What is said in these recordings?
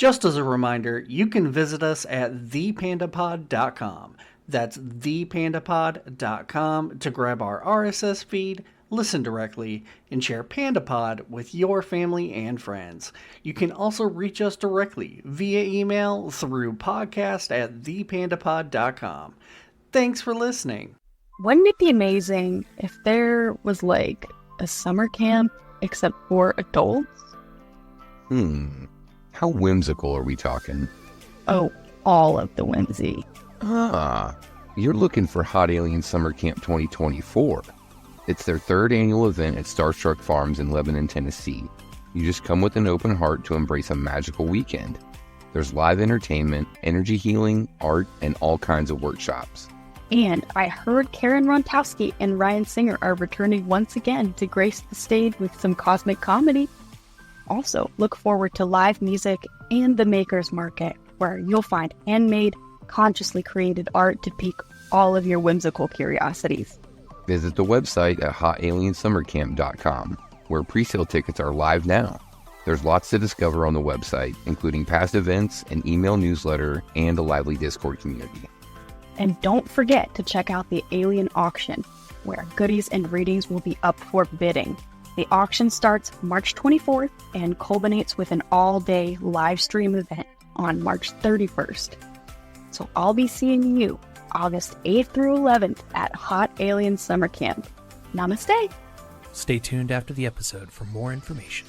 Just as a reminder, you can visit us at thepandapod.com. That's thepandapod.com to grab our RSS feed, listen directly, and share PandaPod with your family and friends. You can also reach us directly via email through podcast at thepandapod.com. Thanks for listening. Wouldn't it be amazing if there was like a summer camp except for adults? How whimsical are we talking? Oh, all of the whimsy. You're looking for Hot Alien Summer Camp 2024. It's their third annual event at Starstruck Farms in Lebanon, Tennessee. You just come with an open heart to embrace a magical weekend. There's live entertainment, energy healing, art, and all kinds of workshops. And I heard Karen Rontowski and Ryan Singer are returning once again to grace the stage with some cosmic comedy. Also, look forward to live music and the Makers Market, where you'll find handmade, consciously created art to pique all of your whimsical curiosities. Visit the website at hotaliensummercamp.com, where pre-sale tickets are live now. There's lots to discover on the website, including past events, an email newsletter, and a lively Discord community. And don't forget to check out the Alien Auction, where goodies and readings will be up for bidding. The auction starts March 24th and culminates with an all-day live stream event on March 31st. So I'll be seeing you August 8th through 11th at Hot Alien Summer Camp. Namaste! Stay tuned after the episode for more information.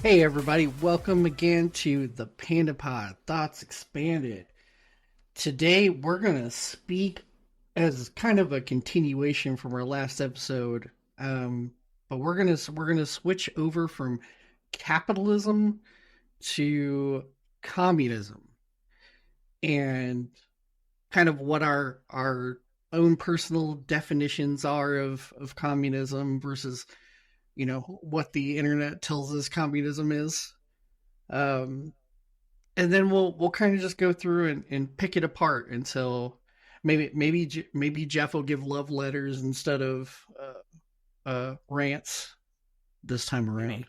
Hey everybody, welcome again to the PandaPod Thoughts Expanded. Today we're going to speak as kind of a continuation from our last episode, but we're going to switch over from capitalism to communism and kind of what our own personal definitions are of communism versus what the internet tells us communism is. And then we'll kind of just go through and pick it apart until maybe Jeff will give love letters instead of rants this time around. Maybe.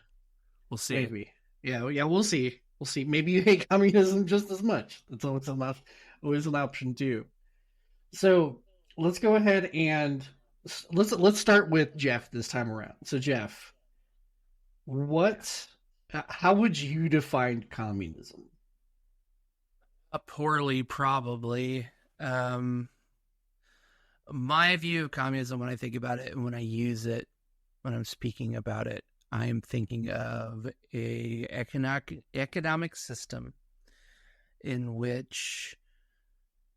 We'll see. Maybe. Yeah, we'll see. We'll see. Maybe you hate communism just as much. That's always an option too. So let's go ahead and let's start with Jeff this time around. So Jeff, how would you define communism? Poorly, probably. My view of communism, when I think about it and when I use it, when I'm speaking about it, I am thinking of a economic system in which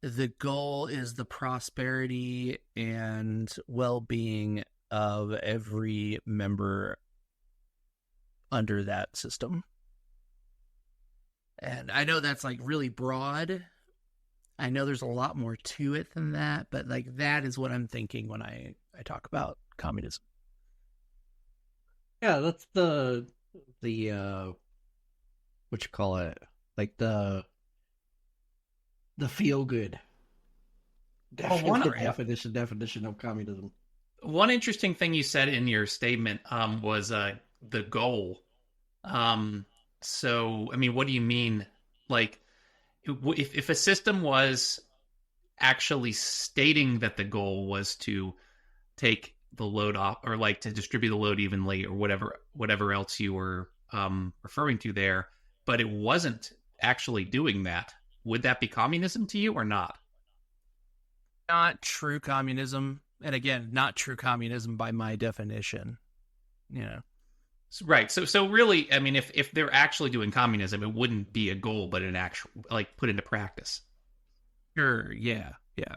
the goal is the prosperity and well-being of every member under that system. And I know that's like really broad. I know there's a lot more to it than that, but like that is what I'm thinking when I talk about communism. Yeah, that's the what you call it, like the feel good definition of communism. One interesting thing you said in your statement was the goal. So, I mean, what do you mean? Like, if a system was actually stating that the goal was to take the load off, or like to distribute the load evenly, or whatever else you were referring to there, but it wasn't actually doing that, would that be communism to you or not? Not true communism. And again, not true communism by my definition. Right. So really, I mean, if they're actually doing communism, it wouldn't be a goal, but an actual, like, put into practice. Sure. Yeah. I'd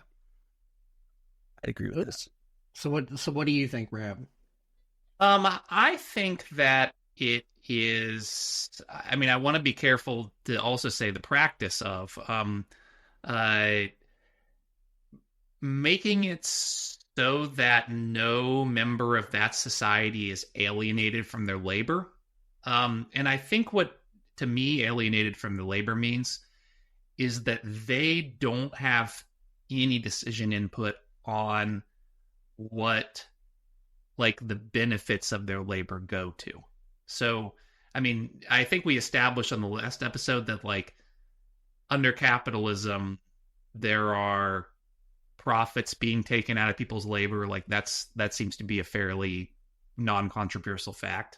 agree with this. So what do you think, Rab? I think that it is, I mean, I want to be careful to also say the practice of making it so that no member of that society is alienated from their labor. And I think what, to me, alienated from the labor means is that they don't have any decision input on what, like, the benefits of their labor go to. So, I mean, I think we established on the last episode that, like, under capitalism, there are profits being taken out of people's labor. Like, that seems to be a fairly non-controversial fact.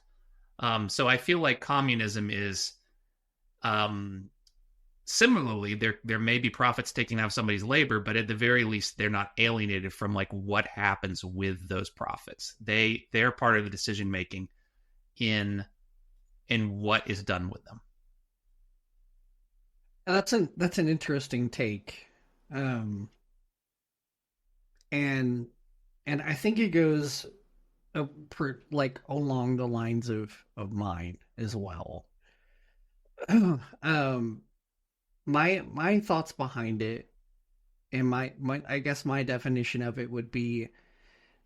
So I feel like communism is, similarly, there may be profits taken out of somebody's labor, but at the very least, they're not alienated from, like, what happens with those profits. They're part of the decision making in what is done with them. That's an interesting take, um, and I think it goes like along the lines of mine as well. um, my thoughts behind it, and my I guess my definition of it would be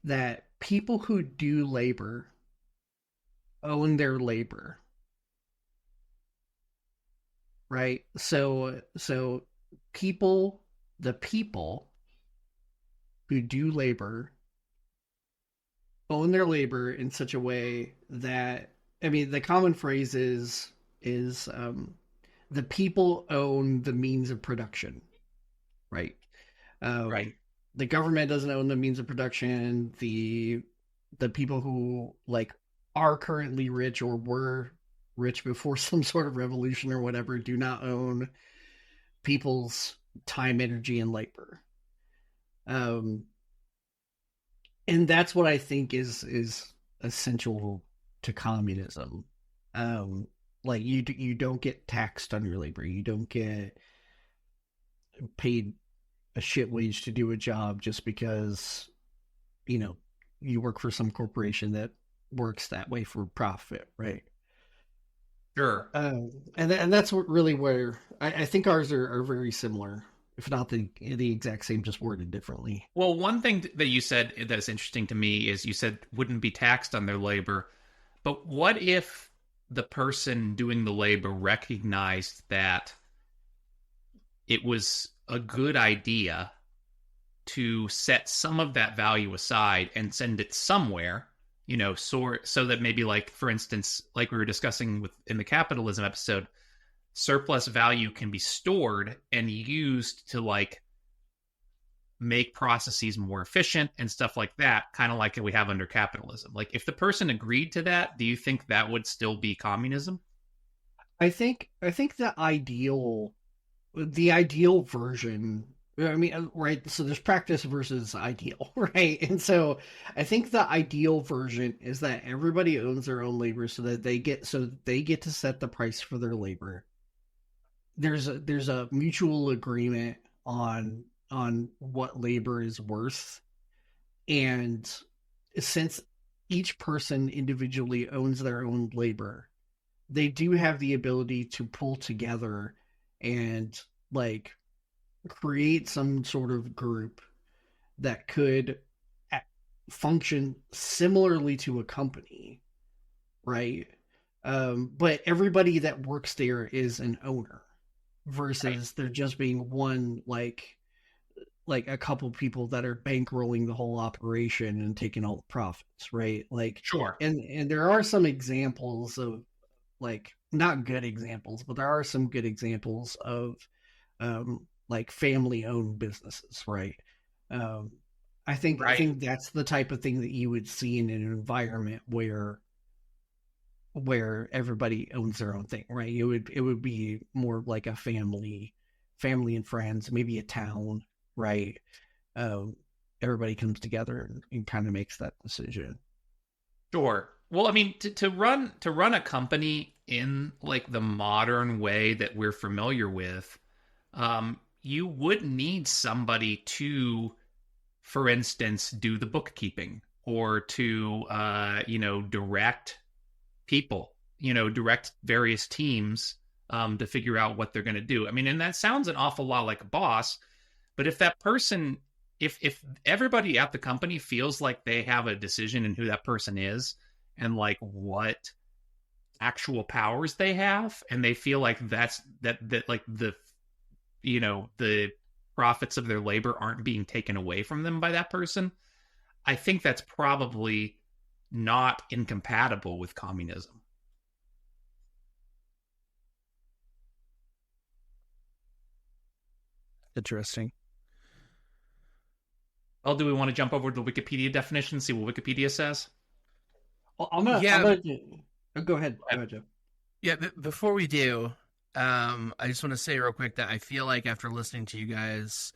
that people who do labor own their labor, right? So people, the people who do labor own their labor in such a way that, I mean, the common phrase is the people own the means of production, right? Right. Um, the government doesn't own the means of production. The people who like are currently rich or were rich before some sort of revolution or whatever do not own people's time, energy, and labor. Um, and that's what I think is essential to communism. Um, like you don't get taxed on your labor. You don't get paid a shit wage to do a job just because you know you work for some corporation that works that way for profit, right? Sure. And that's what really where I think ours are very similar, if not the exact same, just worded differently. Well, one thing that you said that's interesting to me is you said wouldn't be taxed on their labor. But what if the person doing the labor recognized that it was a good idea to set some of that value aside and send it somewhere, so that maybe, like, for instance, like we were discussing in the capitalism episode, surplus value can be stored and used to, like, make processes more efficient and stuff like that, kind of like we have under capitalism. Like, if the person agreed to that, do you think that would still be communism? I think the ideal version, I mean, right, so there's practice versus ideal, right? And so I think the ideal version is that everybody owns their own labor so that they get to set the price for their labor. There's a mutual agreement on what labor is worth, and since each person individually owns their own labor, they do have the ability to pull together and like create some sort of group that could function similarly to a company, right? But everybody that works there is an owner Right. versus there just being one like a couple people that are bankrolling the whole operation and taking all the profits, right? Like, Sure. and there are some examples of like not good examples, but there are some good examples of like family owned businesses, right? Um, I think Right. that's the type of thing that you would see in an environment where everybody owns their own thing, right? It would be more like a family and friends, maybe a town, right? Um, Everybody comes together and kind of makes that decision. Sure. Well, I mean, to run a company in, like, the modern way that we're familiar with, you would need somebody to, for instance, do the bookkeeping, or to, direct people, direct various teams, to figure out what they're going to do. I mean, and that sounds an awful lot like a boss, but if that person if everybody at the company feels like they have a decision in who that person is and like what actual powers they have, and they feel like that like the the profits of their labor aren't being taken away from them by that person, I think that's probably not incompatible with communism. Interesting. Well, do we want to jump over to the Wikipedia definition and see what Wikipedia says? Well, Yeah, go ahead. Go ahead, Joe. yeah. Before we do, I just want to say real quick that I feel like after listening to you guys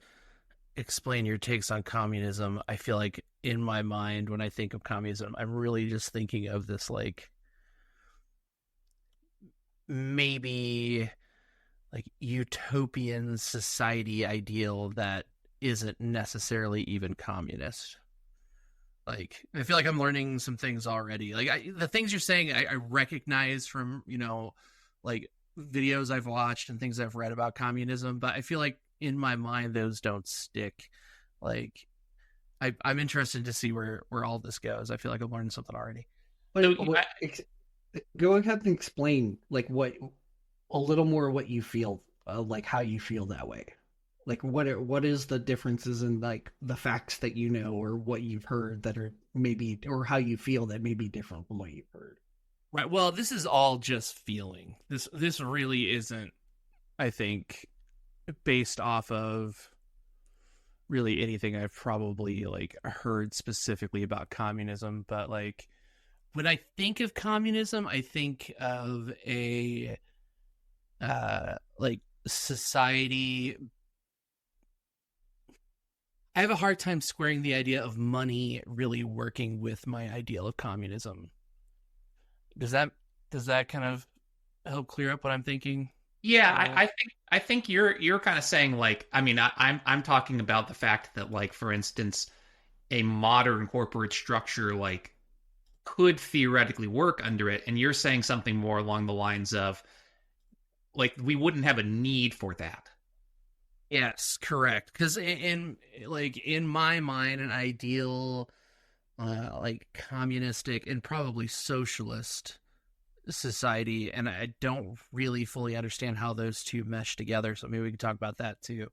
explain your takes on communism, I feel like in my mind when I think of communism, I'm really just thinking of this like maybe like utopian society ideal that isn't necessarily even communist. Like I feel like I'm learning some things already. Like the things you're saying, I recognize from like videos I've watched and things I've read about communism, but I feel like in my mind those don't stick. Like I'm interested to see where all this goes. I feel like I've learned something already. Go ahead and explain like what a little more what you feel, like how you feel that way. Like what is the differences in like the facts that you know or what you've heard that are maybe or how you feel that may be different from what you've heard. Right. Well, this is all just feeling. This really isn't, I think, based off of really anything I've probably like heard specifically about communism, but like when I think of communism, I think of a like society. I have a hard time squaring the idea of money really working with my ideal of communism. Does that kind of help clear up what I'm thinking? Yeah, I think you're kind of saying like, I mean, I'm talking about the fact that like, for instance, a modern corporate structure like could theoretically work under it, and you're saying something more along the lines of like we wouldn't have a need for that. Yes, correct. Because in my mind, an ideal like communistic and probably socialist society, and I don't really fully understand how those two mesh together. So maybe we can talk about that too.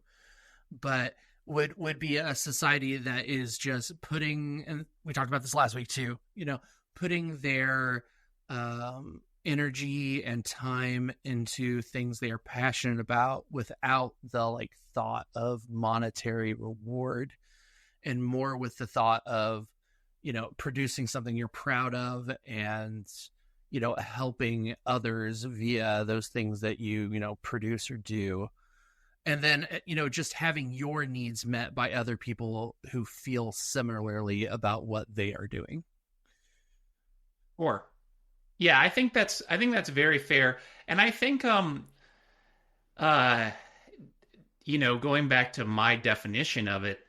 But would be a society that is just putting, and we talked about this last week too. Putting their energy and time into things they are passionate about without the like thought of monetary reward, and more with the thought of producing something you're proud of and helping others via those things that you produce or do, and then just having your needs met by other people who feel similarly about what they are doing. Or yeah, I think that's very fair. And I think uh going back to my definition of it,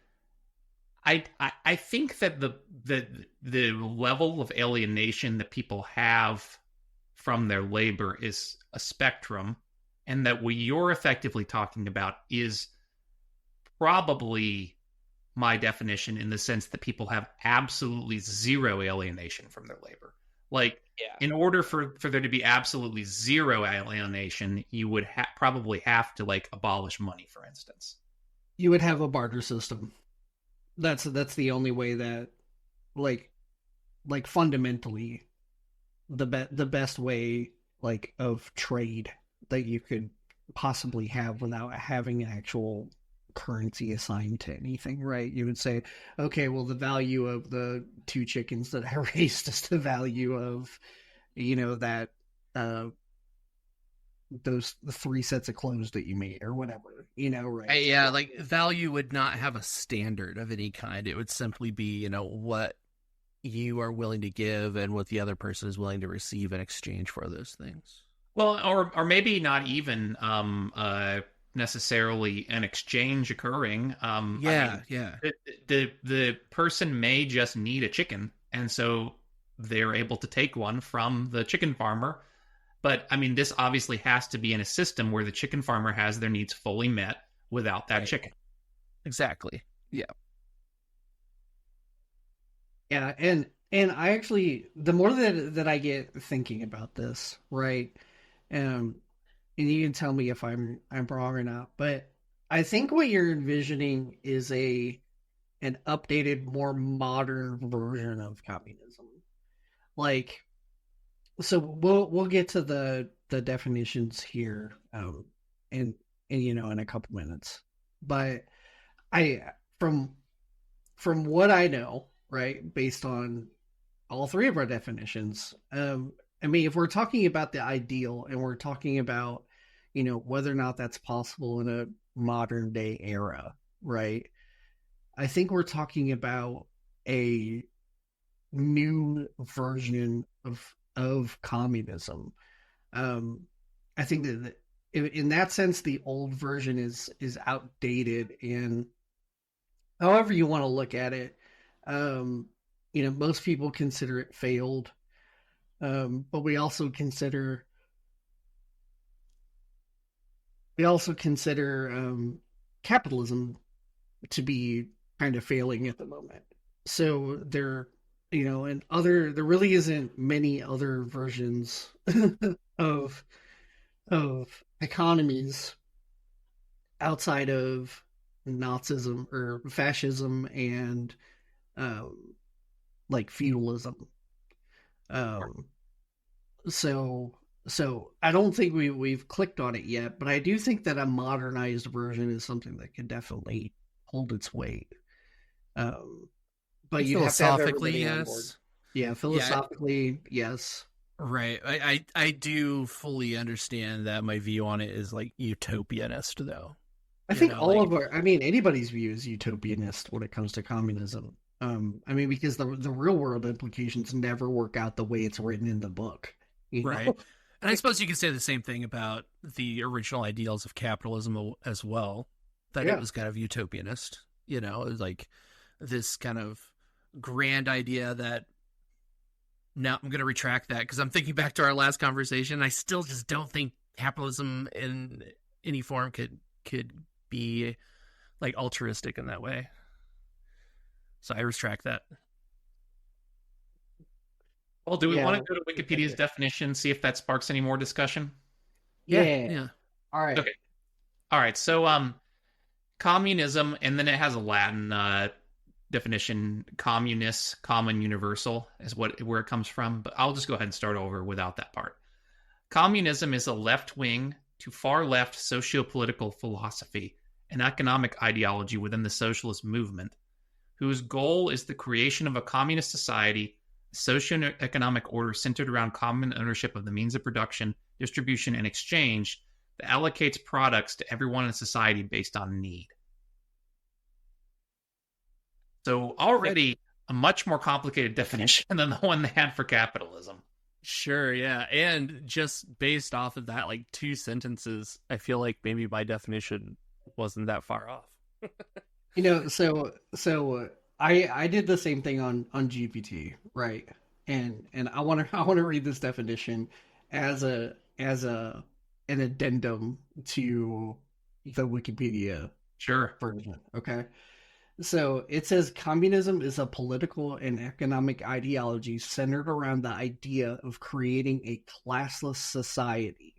I think that the level of alienation that people have from their labor is a spectrum, and that what you're effectively talking about is probably my definition in the sense that people have absolutely zero alienation from their labor. Like, Yeah. in order for there to be absolutely zero alienation, you would probably have to like abolish money, for instance. You would have a barter system. That's the only way that like fundamentally the best way like of trade that you could possibly have without having an actual currency assigned to anything, right? You would say, okay, well, the value of the two chickens that I raised is the value of, that the three sets of clothes that you made or whatever, right? Yeah, like value would not have a standard of any kind. It would simply be, what you are willing to give and what the other person is willing to receive in exchange for those things. Well, or maybe not even necessarily an exchange occurring. Yeah, yeah. The person may just need a chicken, and so they're able to take one from the chicken farmer. But I mean, this obviously has to be in a system where the chicken farmer has their needs fully met without that Right. chicken. Exactly. Yeah. Yeah, and I actually, the more that I get thinking about this, right? Um, and you can tell me if I'm wrong or not, but I think what you're envisioning is a an updated, more modern version of communism. Like, so we'll get to the definitions here, and in a couple minutes. But I from from what I know, right, based on all three of our definitions, I mean, if we're talking about the ideal and we're talking about, whether or not that's possible in a modern day era, right? I think we're talking about a new version of communism. Um, I think that in that sense, the old version is outdated, and however you want to look at it, um, most people consider it failed, but we also consider capitalism to be kind of failing at the moment. So there really isn't many other versions of of economies outside of Nazism or fascism and um, like feudalism. Um, so so I don't think we've clicked on it yet, but I do think that a modernized version is something that could definitely hold its weight. Um, but you'd have to have Philosophically, everybody on board. yes. Yeah, Yeah, philosophically, yes. right. I do fully understand that my view on it is like utopianist, though. I You think know, all like of I mean, anybody's view is utopianist when it comes to communism. I mean, because the real world implications never work out the way it's written in the book. You right. know? And I suppose you could say the same thing about the original ideals of capitalism as well, that it Yeah. was kind of utopianist. It was like this kind of grand idea that now I'm going to retract that because I'm thinking back to our last conversation. I still just don't think capitalism in any form could be like altruistic in that way. So I retract that. Well, do we want Yeah. to go to Wikipedia's definition, see if that sparks any more discussion? Yeah, Yeah. yeah. All right. Okay. All right. So, communism, and then it has a Latin definition. Communis, common universal, is where it comes from. But I'll just go ahead and start over without that part. Communism is a left wing to far left socio-political philosophy and economic ideology within the socialist movement, whose goal is the creation of a communist society, a socio-economic order centered around common ownership of the means of production, distribution, and exchange that allocates products to everyone in society based on need. So Yep. already a much more complicated definition than the one they had for capitalism. Sure, yeah. And just based off of that, like two sentences, I feel like maybe my definition wasn't that far off. So I did the same thing on GPT, right? And I want to read this definition as a an addendum to the Wikipedia Sure. version. Okay. So it says communism is a political and economic ideology centered around the idea of creating a classless society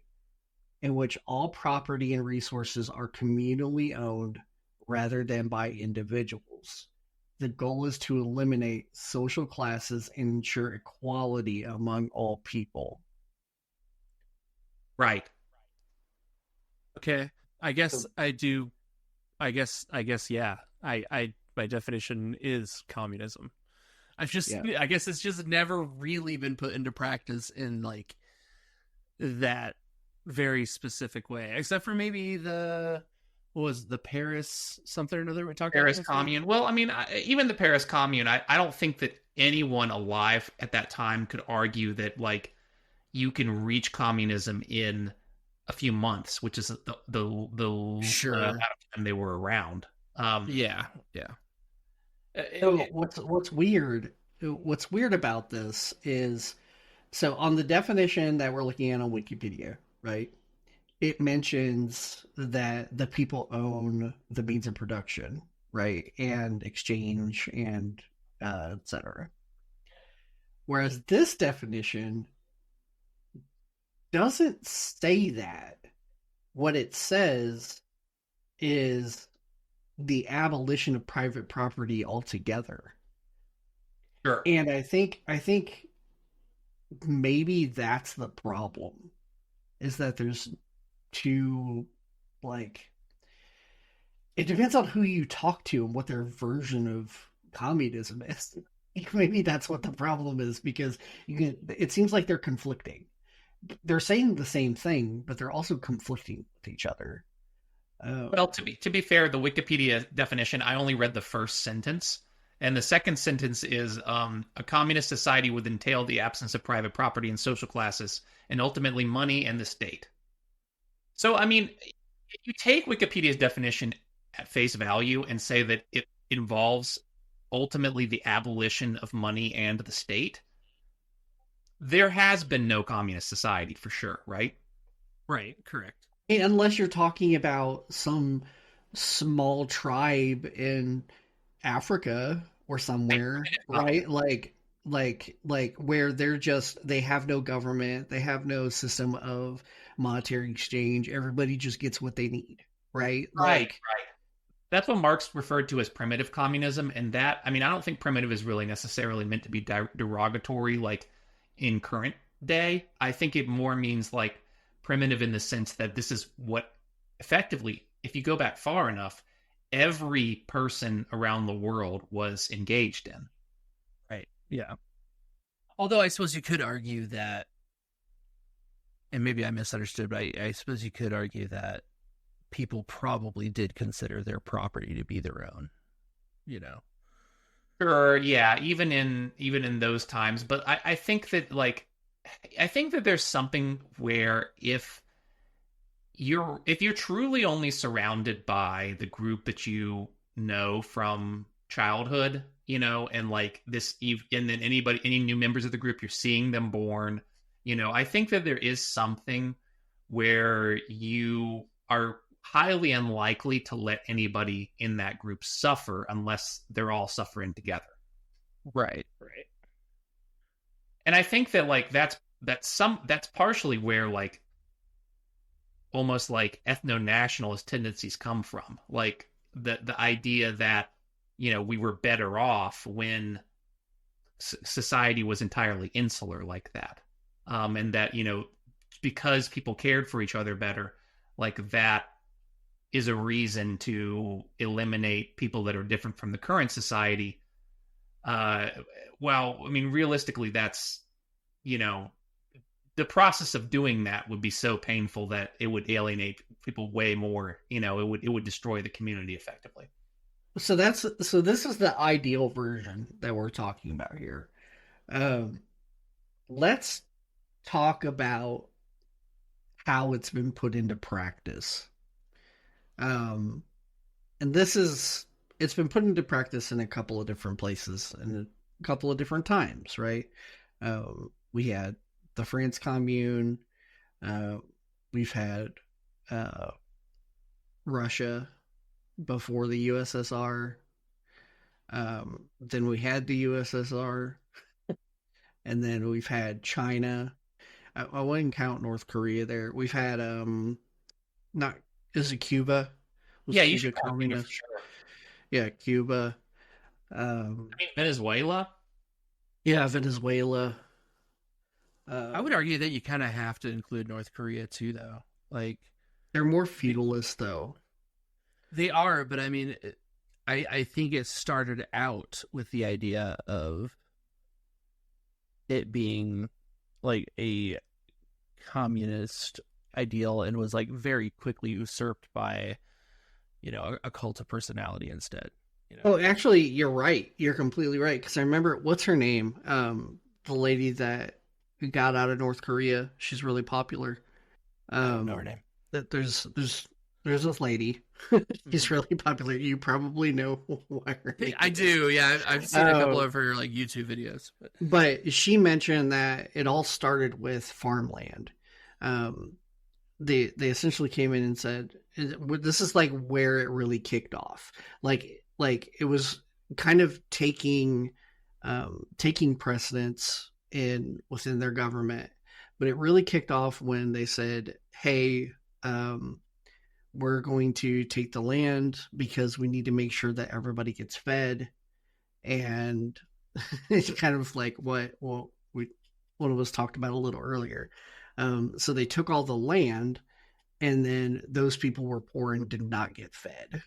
in which all property and resources are communally owned rather than by individuals. The goal is to eliminate social classes and ensure equality among all people. Right. Okay. I guess So, I do. I guess yeah. I my definition is communism. yeah. I guess it's just never really been put into practice in like that very specific way, except for maybe what was the Paris something or another we talked about Paris last week. Commune. Well, I mean, even the Paris Commune, I don't think that anyone alive at that time could argue that, like, you can reach communism in a few months, which is the amount Sure. of time they were around. Um, Yeah. Yeah. it, So it, what's weird about this is, so on the definition that we're looking at on Wikipedia, right? It mentions that the people own the means of production, right, and exchange and etc. Whereas this definition doesn't say that. What it says is the abolition of private property altogether. Sure. And I think maybe that's the problem, is that there's two, like, it depends on who you talk to and what their version of communism is. Maybe that's what the problem is, because it seems like they're conflicting. They're saying the same thing, but they're also conflicting with each other. Well, to be fair, the Wikipedia definition, I only read the first sentence, and the second sentence is a communist society would entail the absence of private property and social classes, and ultimately money and the state. So, I mean, if you take Wikipedia's definition at face value and say that it involves ultimately the abolition of money and the state, there has been no communist society for sure, right? Right, correct. Unless you're talking about some small tribe in Africa or somewhere, right? Like where they have no government, they have no system of monetary exchange. Everybody just gets what they need, right? Right. That's what Marx referred to as primitive communism, and that, I mean, I don't think primitive is really necessarily meant to be derogatory, like in current day. I think it more means like primitive in the sense that this is what effectively, if you go back far enough, every person around the world was engaged in. Right. Yeah. Although I suppose you could argue that, and maybe I misunderstood, but I suppose you could argue that people probably did consider their property to be their own, you know. Sure, yeah, even in those times. But I think that there's something where if you're truly only surrounded by the group that you know from childhood, and like this, and then any new members of the group, you're seeing them born, I think that there is something where you are highly unlikely to let anybody in that group suffer unless they're all suffering together. Right. And I think that like that's partially where like almost like ethno-nationalist tendencies come from. Like the idea that, we were better off when society was entirely insular like that. And that, because people cared for each other better, like that is a reason to eliminate people that are different from the current society. Well, I mean, realistically, that's, the process of doing that would be so painful that it would alienate people way more. It would destroy the community effectively. So this is the ideal version that we're talking about here. Let's talk about how it's been put into practice. And it's been put into practice in a couple of different places and a couple of different times, right? We had the France Commune. We've had Russia before the USSR. Then we had the USSR. And then we've had China. I wouldn't count North Korea there. We've had not is it Cuba? Was Yeah, Cuba you should count Cuba communist? for sure. Yeah, Cuba. I mean, Venezuela. Yeah, Venezuela. I would argue that you kind of have to include North Korea too, though. Like, they're more feudalist, though. they are, but I mean, I think it started out with the idea of it being like a communist ideal and was like very quickly usurped by, a cult of personality instead. Oh, actually, you're right. You're completely right. Because I remember, what's her name? The lady that got out of North Korea. She's really popular. I don't know her name. That there's this lady. She's really popular. You probably know why her name I is. do, yeah. I've seen a couple of her like YouTube videos. But she mentioned that it all started with farmland. They essentially came in and said, this is like where it really kicked off. Like it was kind of taking precedence in within their government. But it really kicked off when they said, "Hey, um, we're going to take the land because we need to make sure that everybody gets fed." And it's kind of like what we one of us talked about a little earlier. So they took all the land, and then those people were poor and did not get fed.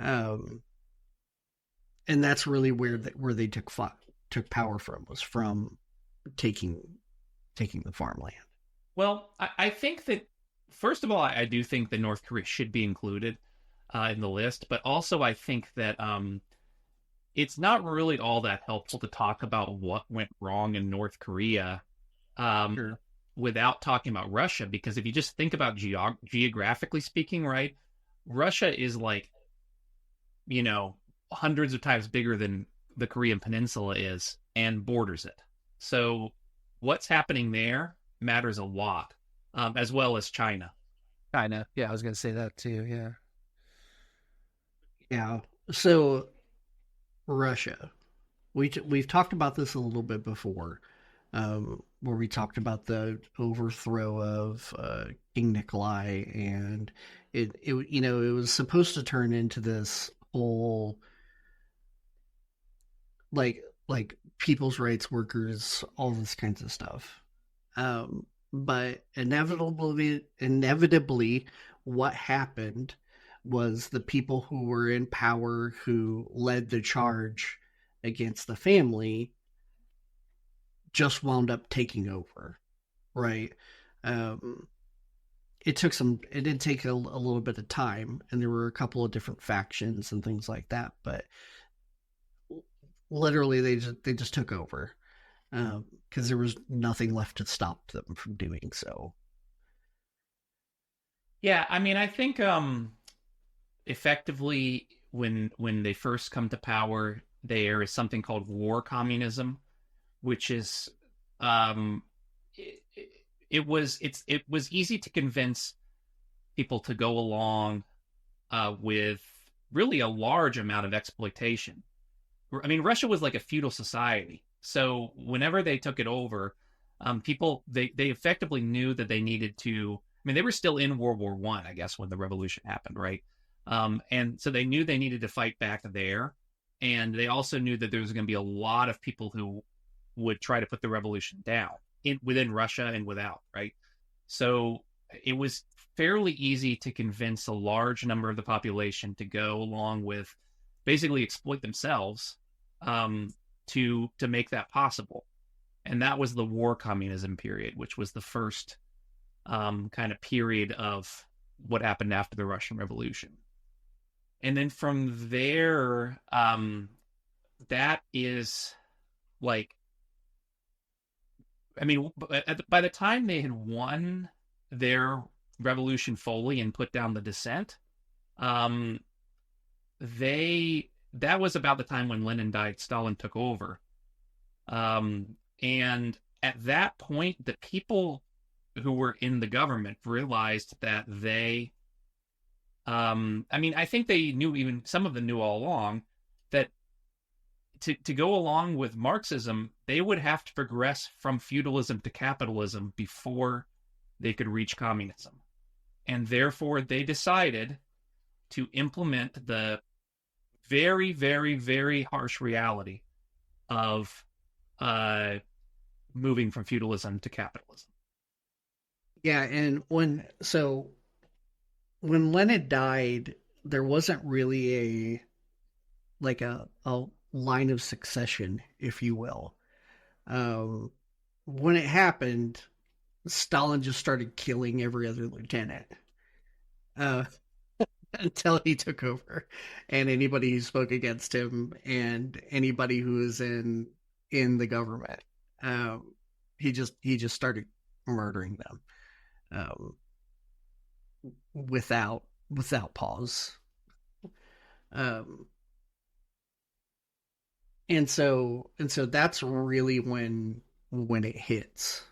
Um, and that's really where they took power from, was from taking the farmland. Well, I think that first of all, I do think that North Korea should be included in the list, but also I think that it's not really all that helpful to talk about what went wrong in North Korea um, Sure. without talking about Russia, because if you just think about geographically speaking, right, Russia is like, you know, hundreds of times bigger than the Korean Peninsula is and borders it. So what's happening there matters a lot, as well as China. Kinda. Yeah, I was gonna say that too. Yeah. Yeah. So Russia, we've talked about this a little bit before, where we talked about the overthrow of King Nikolai, and it was supposed to turn into this whole like people's rights workers, all this kinds of stuff. But inevitably, what happened was the people who were in power, who led the charge against the family, just wound up taking over, right? Um, it did take a little bit of time, and there were a couple of different factions and things like that, but literally they just took over because there was nothing left to stop them from doing so. Yeah, I mean, I think effectively when they first come to power, there is something called war communism, which is um, it was easy to convince people to go along with really a large amount of exploitation. I mean, Russia was like a feudal society, so whenever they took it over, people they effectively knew that they needed to. I mean, they were still in World War One, I guess, when the revolution happened, right? And so they knew they needed to fight back there, and they also knew that there was going to be a lot of people who would try to put the revolution down within Russia and without, right? So it was fairly easy to convince a large number of the population to go along with basically exploit themselves to make that possible. And that was the war communism period, which was the first kind of period of what happened after the Russian Revolution. And then from there, that is like, I mean, by the time they had won their revolution fully and put down the dissent, um, they that was about the time when Lenin died, Stalin took over. And at that point, the people who were in the government realized that I mean, I think they knew, even some of them knew all along, that to go along with Marxism, they would have to progress from feudalism to capitalism before they could reach communism. And therefore, they decided to implement the very, very, very harsh reality of moving from feudalism to capitalism. Yeah, and when Lenin died, there wasn't really a line of succession, if you will. Um, when it happened, Stalin just started killing every other lieutenant uh, until he took over, and anybody who spoke against him, and anybody who was in the government, um, he just started murdering them, um, without pause. Um, and so that's really when it hits,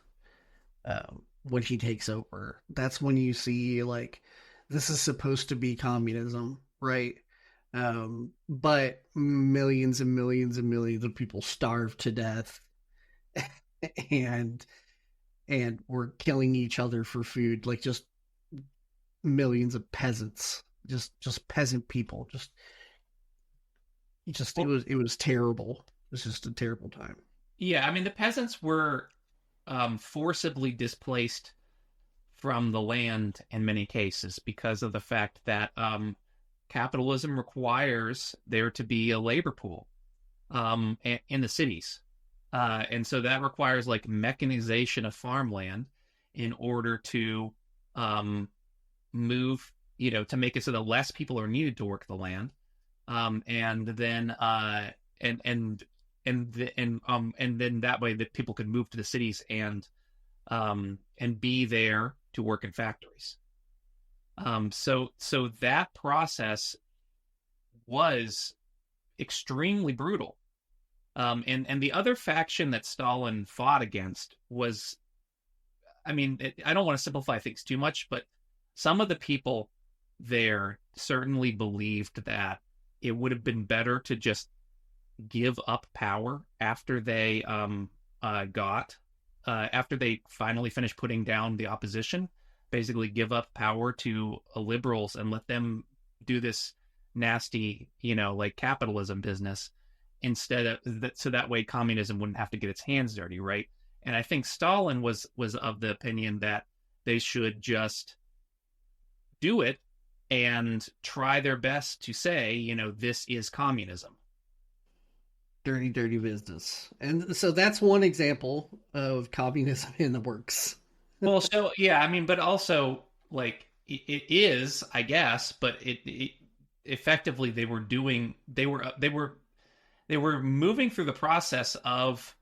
when he takes over. That's when you see, like, this is supposed to be communism, right? But millions and millions and millions of people starve to death and were killing each other for food, like just millions of peasants, just peasant people, just Well, it was terrible. It was just a terrible time. yeah, I mean the peasants were forcibly displaced from the land in many cases because of the fact that capitalism requires there to be a labor pool in the cities. And so that requires like mechanization of farmland in order to um, move, to make it so that less people are needed to work the land. And then and then that way that people could move to the cities and be there to work in factories. So that process was extremely brutal. And the other faction that Stalin fought against was, I mean, I don't want to simplify things too much, but some of the people there certainly believed that it would have been better to just give up power after they after they finally finished putting down the opposition, basically give up power to liberals and let them do this nasty, like capitalism business instead of that, so that way communism wouldn't have to get its hands dirty, right? And I think Stalin was of the opinion that they should just do it and try their best to say, this is communism. Dirty, dirty business. And so that's one example of communism in the works. Well, so yeah, I mean, but also like it is, I guess, but it effectively they were moving through the process of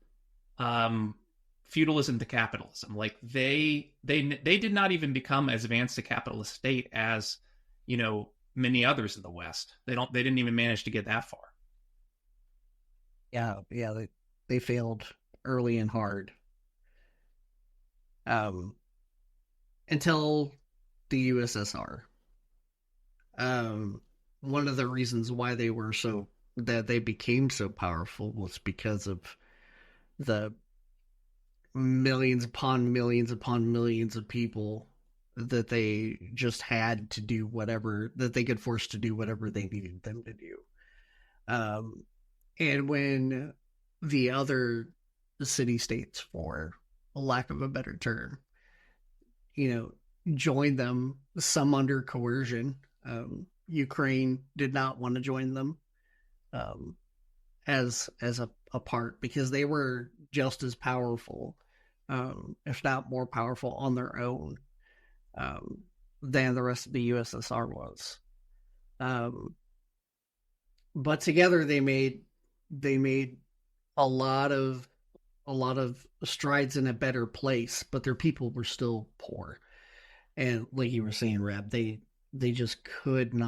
feudalism to capitalism. Like they did not even become as advanced a capitalist state as many others in the West. They didn't even manage to get that far. Yeah, they failed early and hard. Until the USSR. One of the reasons why they became so powerful was because of the millions upon millions upon millions of people that they just had to do whatever that they could force to do whatever they needed them to do. And when the other city states, for lack of a better term, joined them, some under coercion. Ukraine did not want to join them as a part because they were just as powerful, if not more powerful, on their own than the rest of the USSR was. But together they made a lot of strides in a better place, but their people were still poor. And like you were saying, Rab, they just couldn't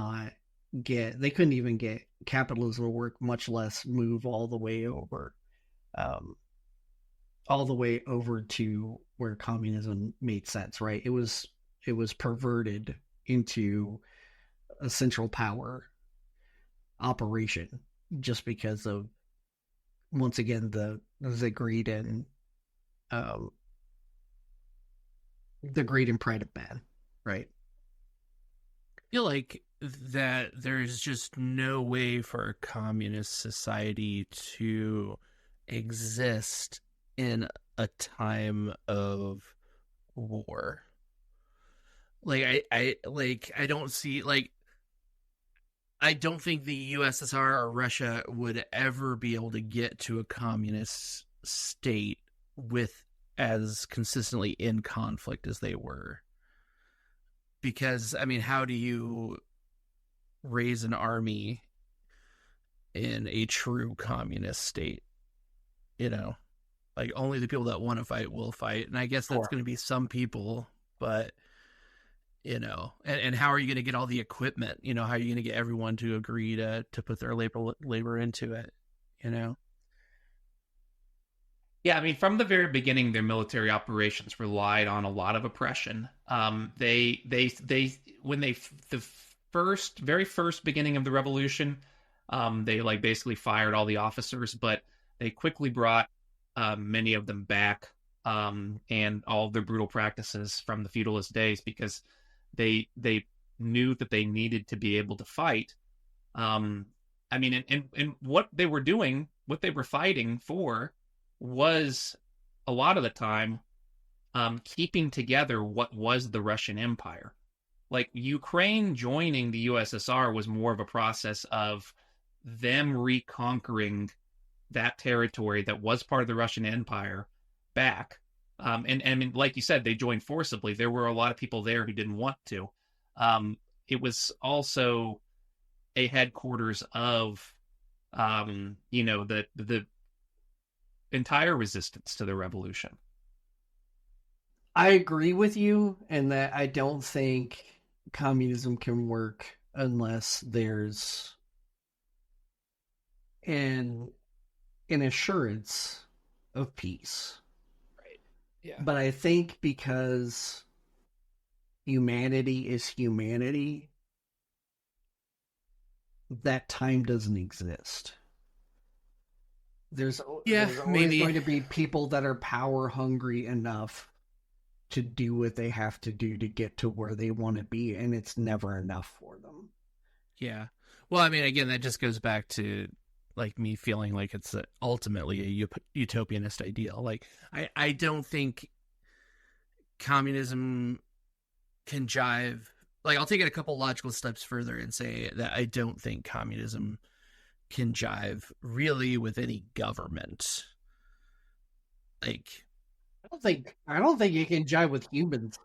even get capitalism to work, much less move all the way over to where communism made sense, right? It was perverted into a central power operation just because of, once again, the greed and pride of man, right? I feel like that there's just no way for a communist society to exist in a time of war. Like I don't see, like, I don't think the USSR or Russia would ever be able to get to a communist state with as consistently in conflict as they were. Because, I mean, how do you raise an army in a true communist state? Like, only the people that want to fight will fight. And I guess that's going to be some people, but, and how are you going to get all the equipment? How are you going to get everyone to agree to put their labor into it? Yeah, I mean, from the very beginning, their military operations relied on a lot of oppression. When the very first beginning of the revolution, they basically fired all the officers, but they quickly brought many of them back and all of their brutal practices from the feudalist days, because they knew that they needed to be able to fight. I mean, and what they were doing, what they were fighting for, was a lot of the time keeping together what was the Russian Empire. Like Ukraine joining the USSR was more of a process of them reconquering that territory that was part of the Russian Empire back. And like you said, they joined forcibly. There were a lot of people there who didn't want to. It was also a headquarters of, the entire resistance to the revolution. I agree with you in that I don't think communism can work unless there's an an assurance of peace. Right. Yeah. But I think because humanity is humanity, that time doesn't exist. There's always Maybe. going to be people that are power hungry enough to do what they have to do to get to where they want to be, and it's never enough for them. Yeah. Well, I mean, again, that just goes back to like me feeling like it's ultimately a utopianist ideal. Like, I don't think communism can jive. Like, I'll take it a couple logical steps further and say that I don't think communism can jive really with any government. Like, I don't think you can jive with humans.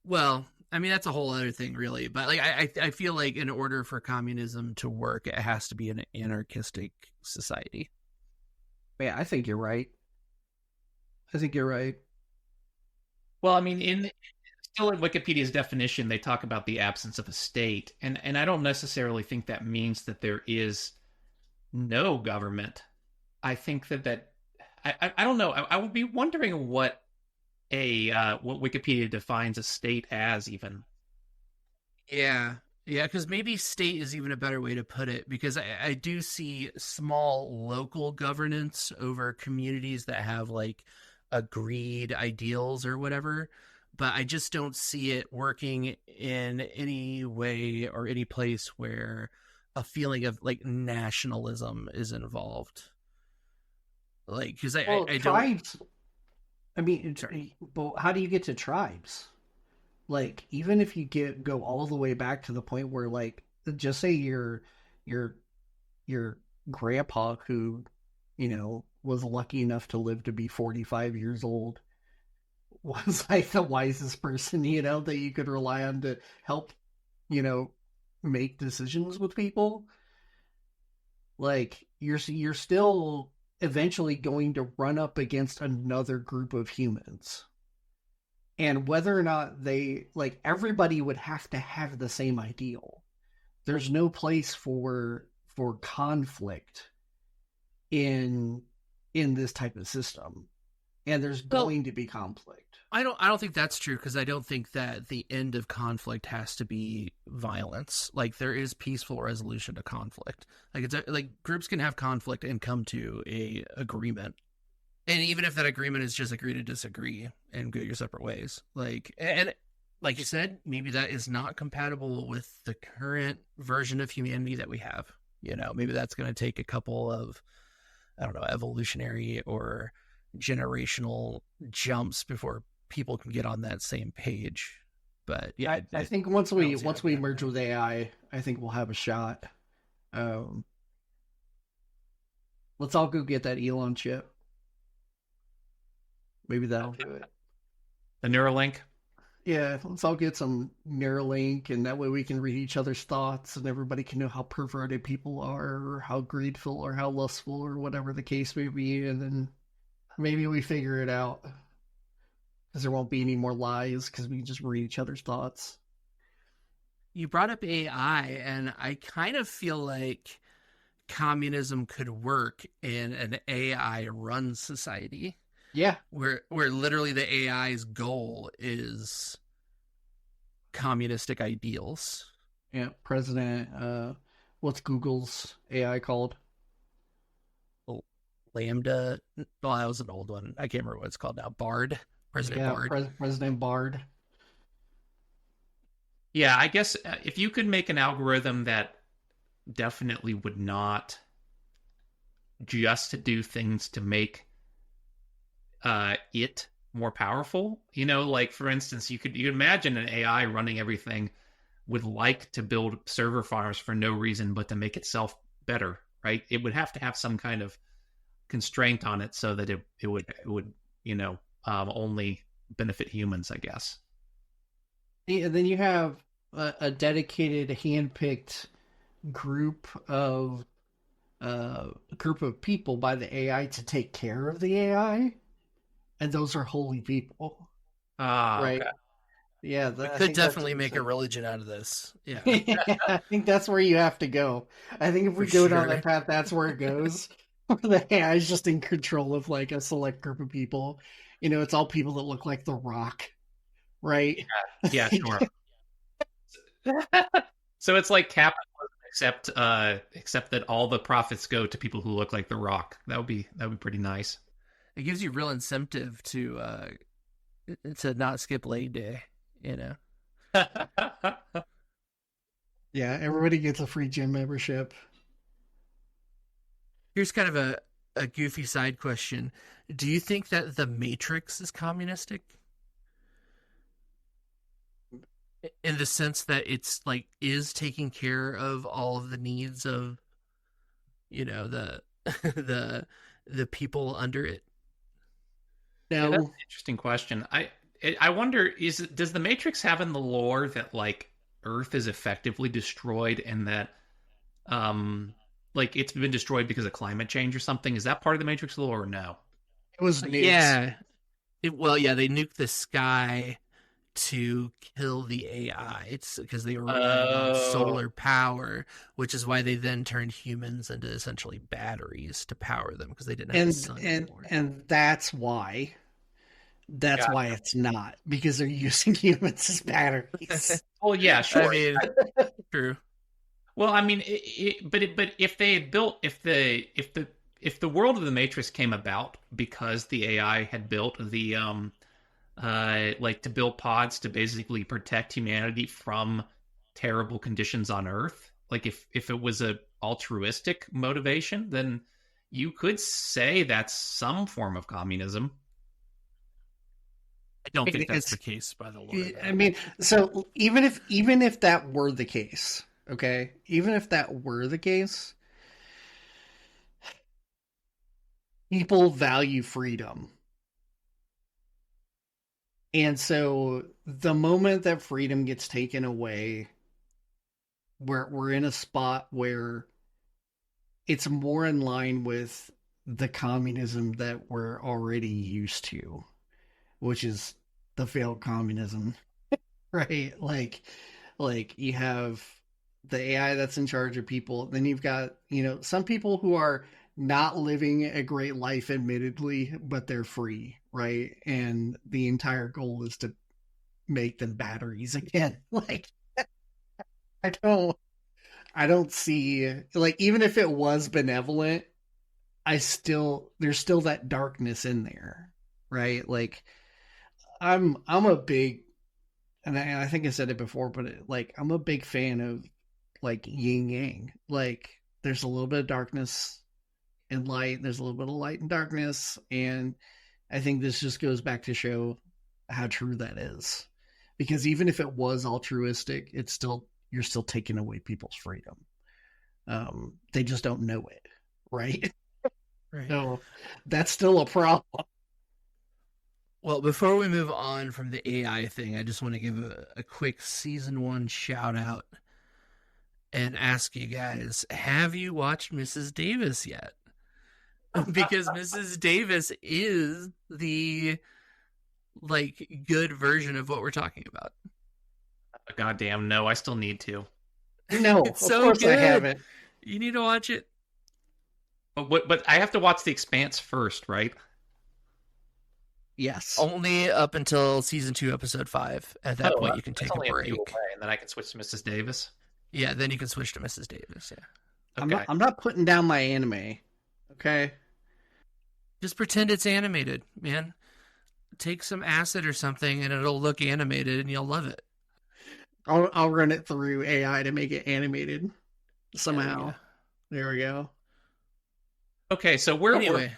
well, I mean, that's a whole other thing, really. But like, I feel like in order for communism to work, it has to be an anarchistic society. Yeah, I think you're right. I think you're right. Well, I mean, still in Wikipedia's definition, they talk about the absence of a state, and I don't necessarily think that means that there is no government. I think that I don't know. I would be wondering what Wikipedia defines a state as, even. Yeah. Yeah, because maybe state is even a better way to put it, because I do see small local governance over communities that have like agreed ideals or whatever, but I just don't see it working in any way or any place where a feeling of like nationalism is involved. Like, because Well, I don't. tribes. I mean, Sorry. but how do you get to tribes? Like, even if you go all the way back to the point where, like, just say your your grandpa who, was lucky enough to live to be 45 years old was like the wisest person, that you could rely on to help, you know, make decisions with people. Like, you're still eventually going to run up against another group of humans. And whether or not everybody would have to have the same ideal. There's no place for conflict in this type of system. And there's Well, going to be conflict. I don't think that's true, because I don't think that the end of conflict has to be violence. Like, there is peaceful resolution to conflict. Like, it's like groups can have conflict and come to a agreement. And even if that agreement is just agree to disagree and go your separate ways. Like, and like you said, maybe that is not compatible with the current version of humanity that we have. Maybe that's going to take a couple of, I don't know, evolutionary or generational jumps before people can get on that same page. But yeah, I think once I we don't see once that we being merge happening. with AI, I think we'll have a shot. Um, let's all go get that Elon chip. Maybe that'll do it. The Neuralink. Yeah, let's all get some Neuralink, and that way we can read each other's thoughts, and everybody can know how perverted people are, or how greedful, or how lustful, or whatever the case may be, and then maybe we figure it out. Because there won't be any more lies, because we can just read each other's thoughts. You brought up AI, and I kind of feel like communism could work in an AI run society Yeah, where literally the AI's goal is communistic ideals. yeah. President, what's Google's AI called? Lambda. Well, that was an old one. I can't remember what it's called now. Bard, President Yeah, Bard. President Bard. Yeah, I guess if you could make an algorithm that definitely would not just do things to make it more powerful, like for instance, you could imagine an AI running everything would like to build server farms for no reason but to make itself better, right? It would have to have some kind of constraint on it so that it would only benefit humans, I guess. Yeah, and then you have a dedicated, hand-picked group of people by the AI to take care of the AI, and those are holy people, Ah, right? okay. Yeah, We I could think that's definitely make a religion out of this. Yeah, I think that's where you have to go. I think if for we go down sure. that path, that's where it goes. Where the AI is just in control of like a select group of people. It's all people that look like The Rock, right? Yeah, sure. So it's like capitalism, except that all the profits go to people who look like The Rock. That would be pretty nice. It gives you real incentive to not skip leg day. You know. Yeah, everybody gets a free gym membership. Here's kind of a goofy side question. Do you think that the Matrix is communistic? In the sense that it's like is taking care of all of the needs of, the the the people under it. Yeah, that's No, an interesting question. I wonder, does the Matrix have in the lore that like Earth is effectively destroyed and that like it's been destroyed because of climate change or something? Is that part of the Matrix lore or no? it was nukes. Yeah. Well, yeah, they nuked the sky to kill the AI. It's because they were relying on Oh, solar power, which is why they then turned humans into essentially batteries to power them because they didn't have the And sun and anymore. and that's why. That's yeah. why it's not because they're using humans as batteries. Well, yeah, I sure. mean, true. Well, I mean, but if they had built, if the world of the Matrix came about because the AI had built the like to build pods to basically protect humanity from terrible conditions on Earth, like if it was a altruistic motivation, then you could say that's some form of communism. I don't think that's It's the case by the Lord, I though. mean, so even if that were the case, okay, even if that were the case, people value freedom. And so the moment that freedom gets taken away, we're in a spot where it's more in line with the communism that we're already used to, which is the failed communism, right? Like you have the AI that's in charge of people, then you've got, some people who are not living a great life admittedly, but they're free, right? And the entire goal is to make them batteries again. Like I don't I don't see, like, even if it was benevolent, there's still that darkness in there, right? Like I'm a big, and I think I said it before, but like I'm a big fan of like yin yang. Like there's a little bit of darkness and light. There's a little bit of light and darkness, and I think this just goes back to show how true that is. Because even if it was altruistic, it's still you're still taking away people's freedom. They just don't know it, right? Right. So that's still a problem. Well, before we move on from the AI thing, I just want to give a quick season one shout out and ask you guys, have you watched Mrs. Davis yet? Because Mrs. Davis is the like good version of what we're talking about. Goddamn, no, I still need to. No, It's of so course I good. haven't. You need to watch it. But I have to watch The Expanse first, right? Yes. Only up until season 2, episode 5. At that point, you can That's take a only a few break. away, and then I can switch to Mrs. Davis. Yeah, then you can switch to Mrs. Davis. Yeah. I'm Okay. not putting down my anime. Okay. Just pretend it's animated, man. Take some acid or something and it'll look animated and you'll love it. I'll run it through AI to make it animated Hell somehow. yeah. There we go. Okay, so Anyway,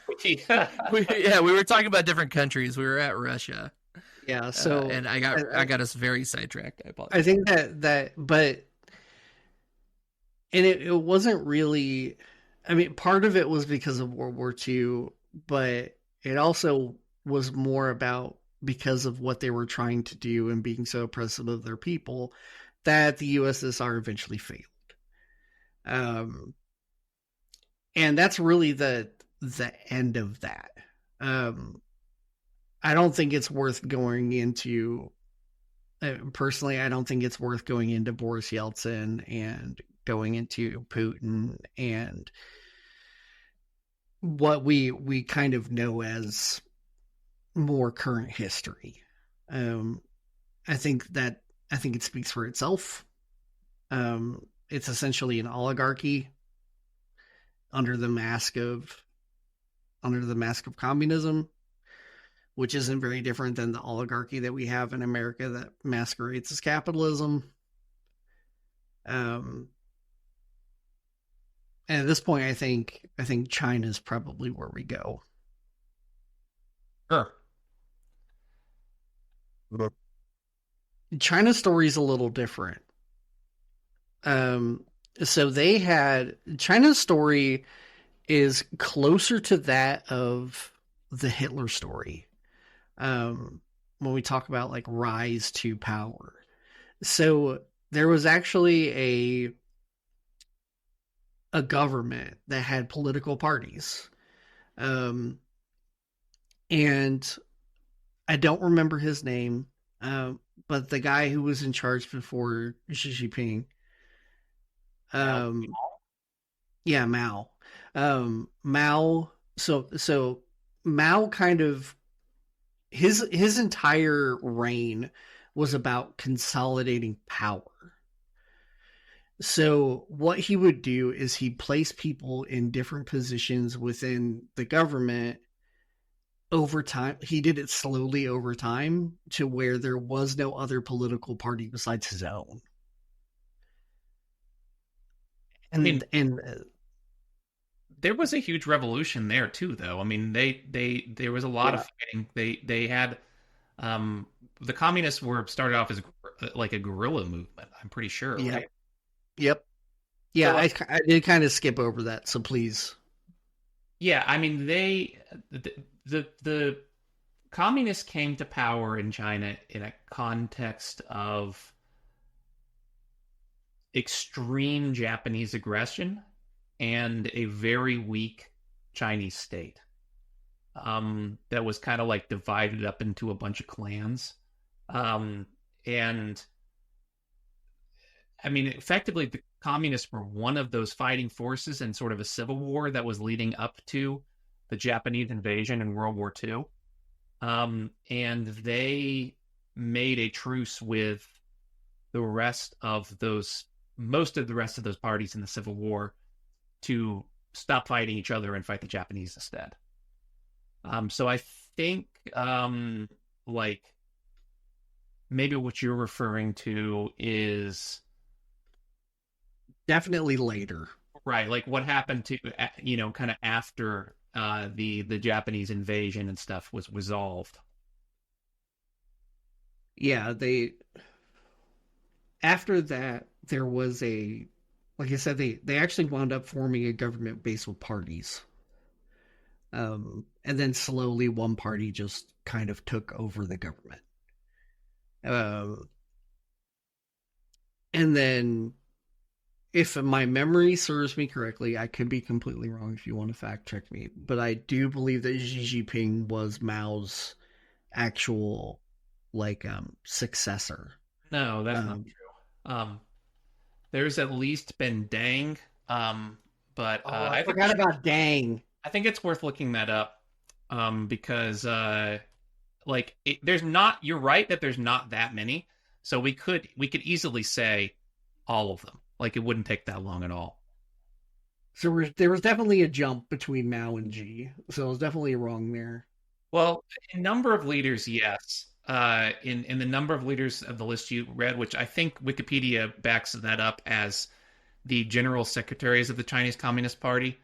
we were talking about different countries. We were at Russia, Yeah, so and I got us very sidetracked. I apologize. I think but and it wasn't really. I mean, part of it was because of World War II, but it also was more about because of what they were trying to do and being so oppressive of their people that the USSR eventually failed. Um, and that's really the end of that. Um, I don't think it's worth going into. Personally, I don't think it's worth going into Boris Yeltsin and going into Putin and what we kind of know as more current history. Um, I think it speaks for itself. It's essentially an oligarchy under the mask of communism, which isn't very different than the oligarchy that we have in America that masquerades as capitalism. Um, and at this point, I think China is probably where we go. Sure. China's story is a little different. So they had China's story is closer to that of the Hitler story. When we talk about like rise to power, so there was actually a government that had political parties, and I don't remember his name, but the guy who was in charge before Xi Jinping, um, yeah, Mao, Mao. So Mao kind of his entire reign was about consolidating power. So what he would do is he'd place people in different positions within the government over time. He did it slowly over time to where there was no other political party besides his own. I mean, And there was a huge revolution there too, though. I mean, there was a lot of fighting. They had the communists were started off as like a guerrilla movement. I'm pretty sure. Yep. Right? Yep. Yeah, So, I did kind of skip over that, so please. yeah, I mean, the communists came to power in China in a context of extreme Japanese aggression and a very weak Chinese state. That was kind of like divided up into a bunch of clans. And I mean, effectively, the communists were one of those fighting forces in sort of a civil war that was leading up to the Japanese invasion in World War II. And they made a truce with the rest of those, most of the rest of those parties in the Civil War to stop fighting each other and fight the Japanese instead. So I think, like, maybe what you're referring to is Definitely later. right, like what happened to kind of after the Japanese invasion and stuff was resolved. Yeah, they after that there was a like I said they actually wound up forming a government based with parties. And then slowly one party just kind of took over the government. Um, and then if my memory serves me correctly, I could be completely wrong if you want to fact check me, but I do believe that Xi Jinping was Mao's actual successor. No, that's not true. There's at least been Deng, but I forgot about Dang. I think it's worth looking that up because there's not. You're right that there's not that many, so we could easily say all of them. Like it wouldn't take that long at all. So there was definitely a jump between Mao and Xi. So I was definitely wrong there. Well, in number of leaders, yes. In the number of leaders of the list you read, which I think Wikipedia backs that up as the general secretaries of the Chinese Communist Party.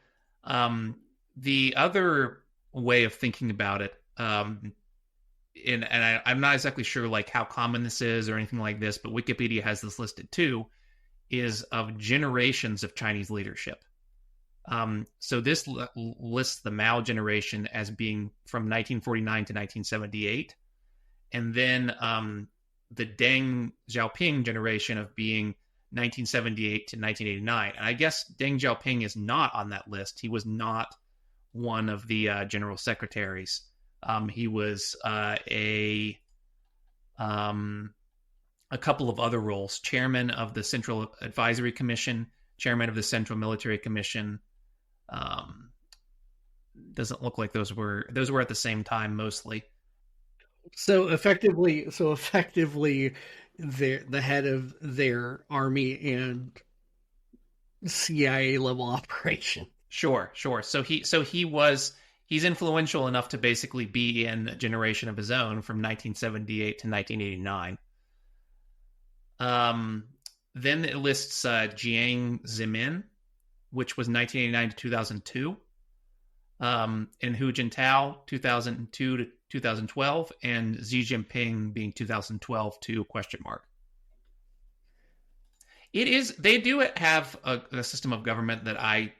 Um, the other way of thinking about it, I'm not exactly sure like how common this is or anything like this, but Wikipedia has this listed too, is of generations of Chinese leadership. So this lists the Mao generation as being from 1949 to 1978, and then the Deng Xiaoping generation of being 1978 to 1989. And I guess Deng Xiaoping is not on that list. He was not one of the general secretaries. He was a couple of other roles: chairman of the Central Advisory Commission, chairman of the Central Military Commission. Um, doesn't look like those were at the same time mostly. So effectively, the head of their army and CIA level operation. Sure, sure. He's influential enough to basically be in a generation of his own from 1978 to 1989. Um, then it lists Jiang Zemin, which was 1989 to 2002. And Hu Jintao, 2002 to 2012, and Xi Jinping being 2012 to question mark. They do have a system of government that I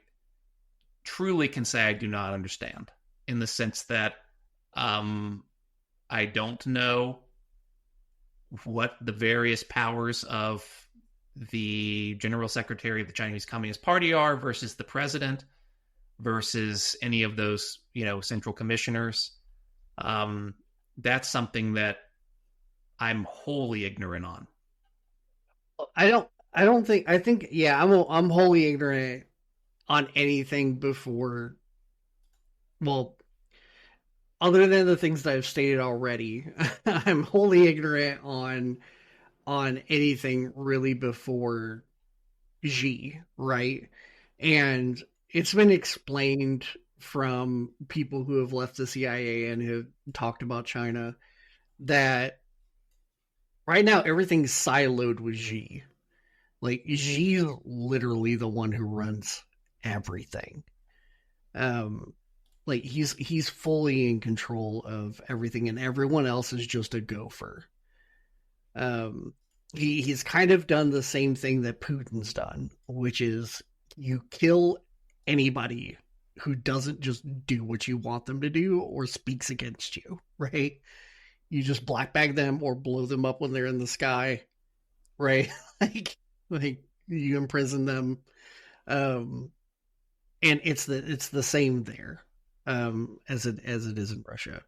truly can say I do not understand, in the sense that I don't know what the various powers of the general secretary of the Chinese Communist Party are versus the president versus any of those, central commissioners. That's something that I'm wholly ignorant on. I'm wholly ignorant on anything before, well, other than the things that I've stated already. I'm wholly ignorant on anything really before Xi, right? And it's been explained from people who have left the CIA and have talked about China that right now everything's siloed with Xi. Like Xi's literally the one who runs everything. Um, like he's fully in control of everything, and everyone else is just a gopher. Um, he's kind of done the same thing that Putin's done, which is you kill anybody who doesn't just do what you want them to do or speaks against you, right? You just black bag them or blow them up when they're in the sky, right? like you imprison them. Um, and it's the same there, as it is in Russia.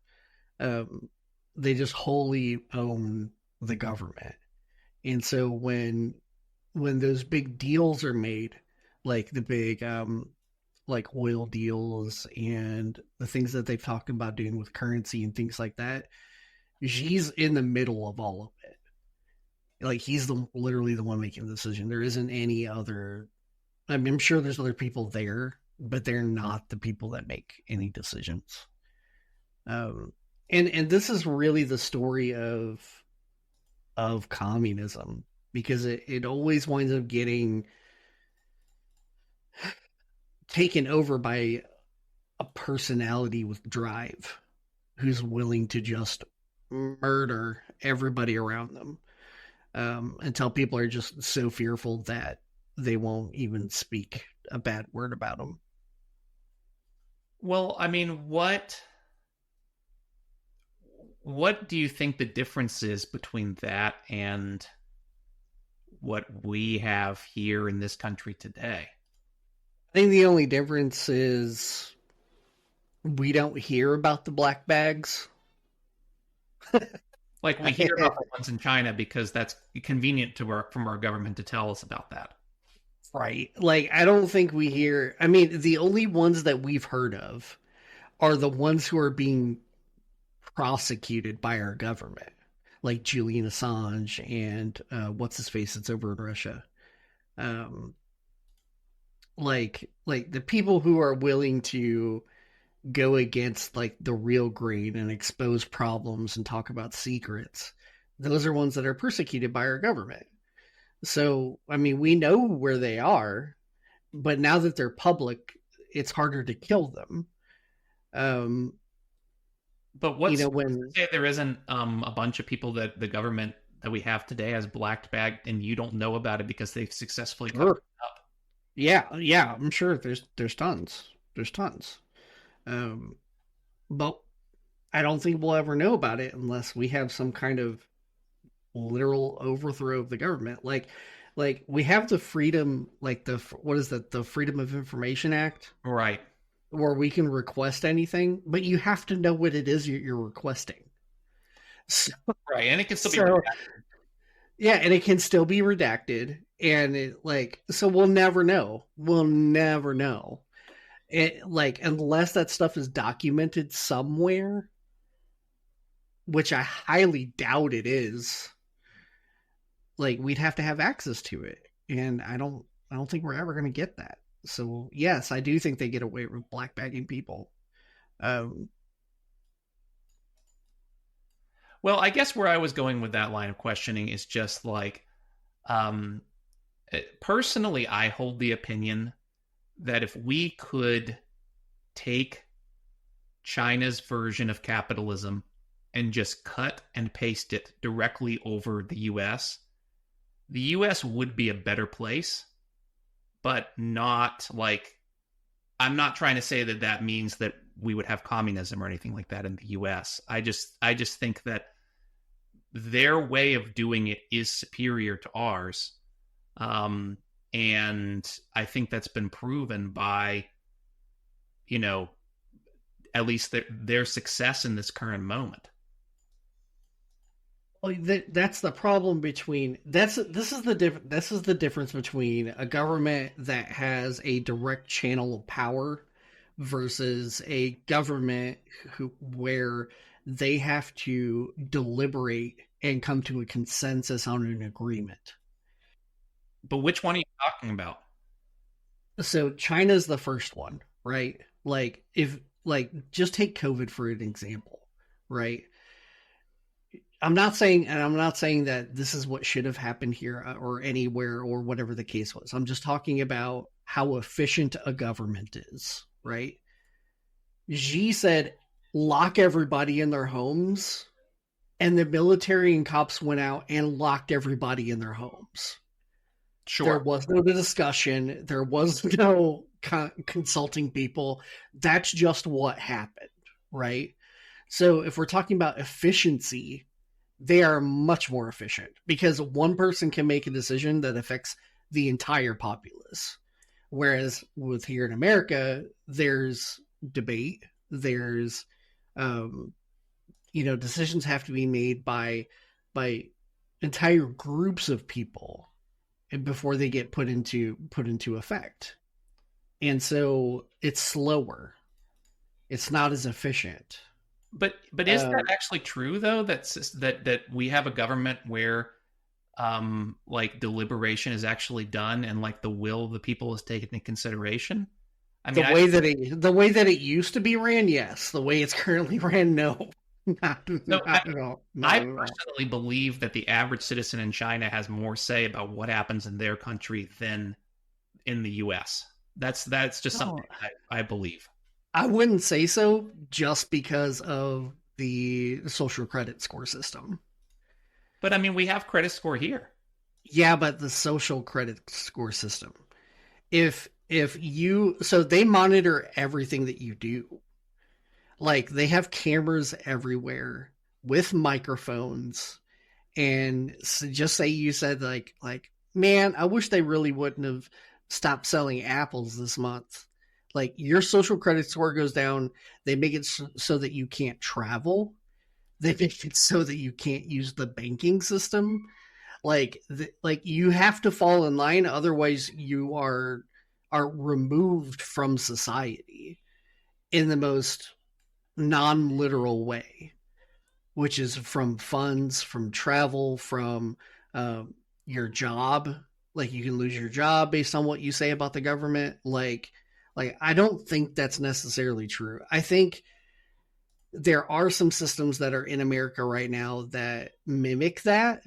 They just wholly own the government, and so when those big deals are made, like the big like oil deals and the things that they've talked about doing with currency and things like that, she's in the middle of all of it. Like he's literally the one making the decision. There isn't any other. I mean, I'm sure there's other people there, but they're not the people that make any decisions. Um, and this is really the story of communism, because it always winds up getting taken over by a personality with drive who's willing to just murder everybody around them, until people are just so fearful that they won't even speak a bad word about them. Well, I mean, what do you think the difference is between that and what we have here in this country today? I think the only difference is we don't hear about the black bags. Like we hear about the ones in China because that's convenient from our government to tell us about that. Right. Like, I don't think we hear. I mean, the only ones that we've heard of are the ones who are being prosecuted by our government, like Julian Assange and what's his face that's over in Russia. Um, like the people who are willing to go against like the real green and expose problems and talk about secrets, those are ones that are persecuted by our government. So, I mean, we know where they are, but now that they're public, it's harder to kill them. Um, But you what's know, when say there isn't a bunch of people that the government that we have today has black bagged and you don't know about it because they've successfully covered sure, it up. yeah, I'm sure there's tons, there's tons. Um, but I don't think we'll ever know about it unless we have some kind of literal overthrow of the government. Like we have the freedom, like the what is that? The Freedom of Information Act, Right. where we can request anything, but you have to know what it is you're requesting. So, Right. And it can still be so yeah, and it can still be redacted, and so we'll never know. We'll never know. It like unless that stuff is documented somewhere, which I highly doubt it is. Like we'd have to have access to it, and I don't think we're ever going to get that. So yes, I do think they get away with black bagging people. Um, Well, I guess where I was going with that line of questioning is just like, um, personally, I hold the opinion that if we could take China's version of capitalism and just cut and paste it directly over the US would be a better place, but not like, I'm not trying to say that that means that we would have communism or anything like that in the US. I just think that their way of doing it is superior to ours. Um, and I think that's been proven by, you know, at least their success in this current moment. well, that's the problem between this is the difference between a government that has a direct channel of power versus a government where they have to deliberate and come to a consensus on an agreement. But which one are you talking about? So China's the first one, right? Like if like just take COVID for an example, right? I'm not saying that this is what should have happened here or anywhere or whatever the case was. I'm just talking about how efficient a government is, right? Xi said, lock everybody in their homes, and the military and cops went out and locked everybody in their homes. There Sure. was no discussion. There was no consulting people. That's just what happened, right? So if we're talking about efficiency, they are much more efficient because one person can make a decision that affects the entire populace. Whereas with here in America, there's debate, there's um, decisions have to be made by entire groups of people before they get put into effect. And so it's slower. It's not as efficient. But is that Um, actually true though? That we have a government where like deliberation is actually done and like the will of the people is taken into consideration? I the mean, way that it used to be ran, yes. The way it's currently ran, no. not, so I, not at all. I Not at all. personally believe that the average citizen in China has more say about what happens in their country than in the US. That's just something No, I believe. I wouldn't say so just because of the social credit score system. But I mean, we have credit score here. Yeah, but the social credit score system. If you so they monitor everything that you do. Like they have cameras everywhere with microphones, and so just say you said like man, I wish they really wouldn't have stopped selling apples this month. Like your social credit score goes down. They make it so that you can't travel. They make it so that you can't use the banking system. Like you have to fall in line, otherwise you are removed from society in the most non-literal way, which is from funds, from travel, from um, your job. Like you can lose your job based on what you say about the government. Like I don't think that's necessarily true. I think there are some systems that are in America right now that mimic that,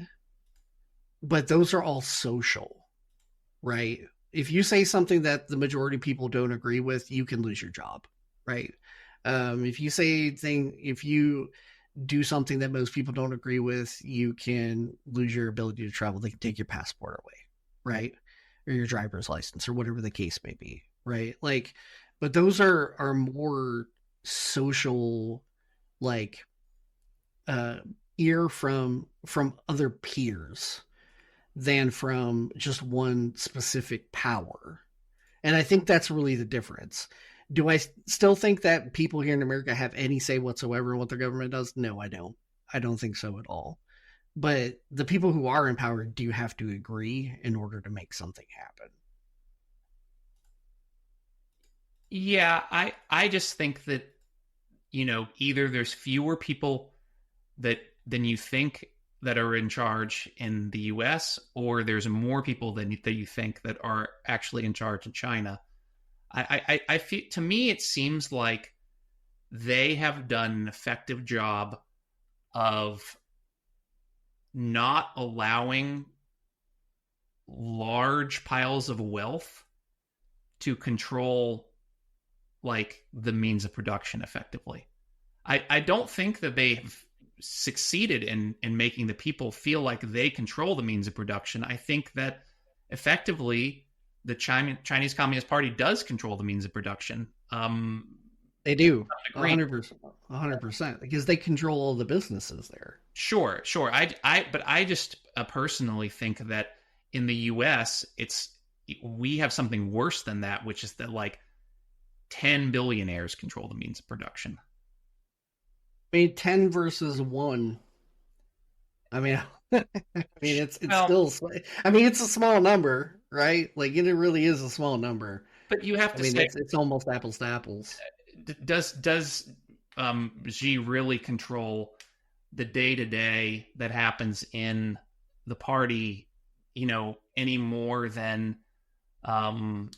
but those are all social, right? If you say something that the majority of people don't agree with, you can lose your job, right? If you say thing, if you do something that most people don't agree with, you can lose your ability to travel. They can take your passport away, right? Or your driver's license, or whatever the case may be, right? Like, but those are more social, like, uh, ear from other peers than from just one specific power. And I think that's really the difference. Do I still think that people here in America have any say whatsoever in what their government does? No, I don't. I don't think so at all. But the people who are in power do have to agree in order to make something happen. Yeah, I just think that, either there's fewer people that than you think that are in charge in the US, or there's more people that you think that are actually in charge in China. I feel, to me it seems like they have done an effective job of not allowing large piles of wealth to control like the means of production effectively. I don't think that they've succeeded in making the people feel like they control the means of production. I think that effectively the Chinese Communist Party does control the means of production. They do, Agree. 100%, 100%, because they control all the businesses there. Sure, sure. But I just personally think that in the U.S., we have something worse than that, which is that like 10 billionaires control the means of production. I mean, 10 versus 1. I mean, I mean, it's Well, still. I mean, it's a small number, right? Like it really is a small number. but you have I to mean, say, it's almost apples to apples. does Xi really control the day to day that happens in the party, any more than um,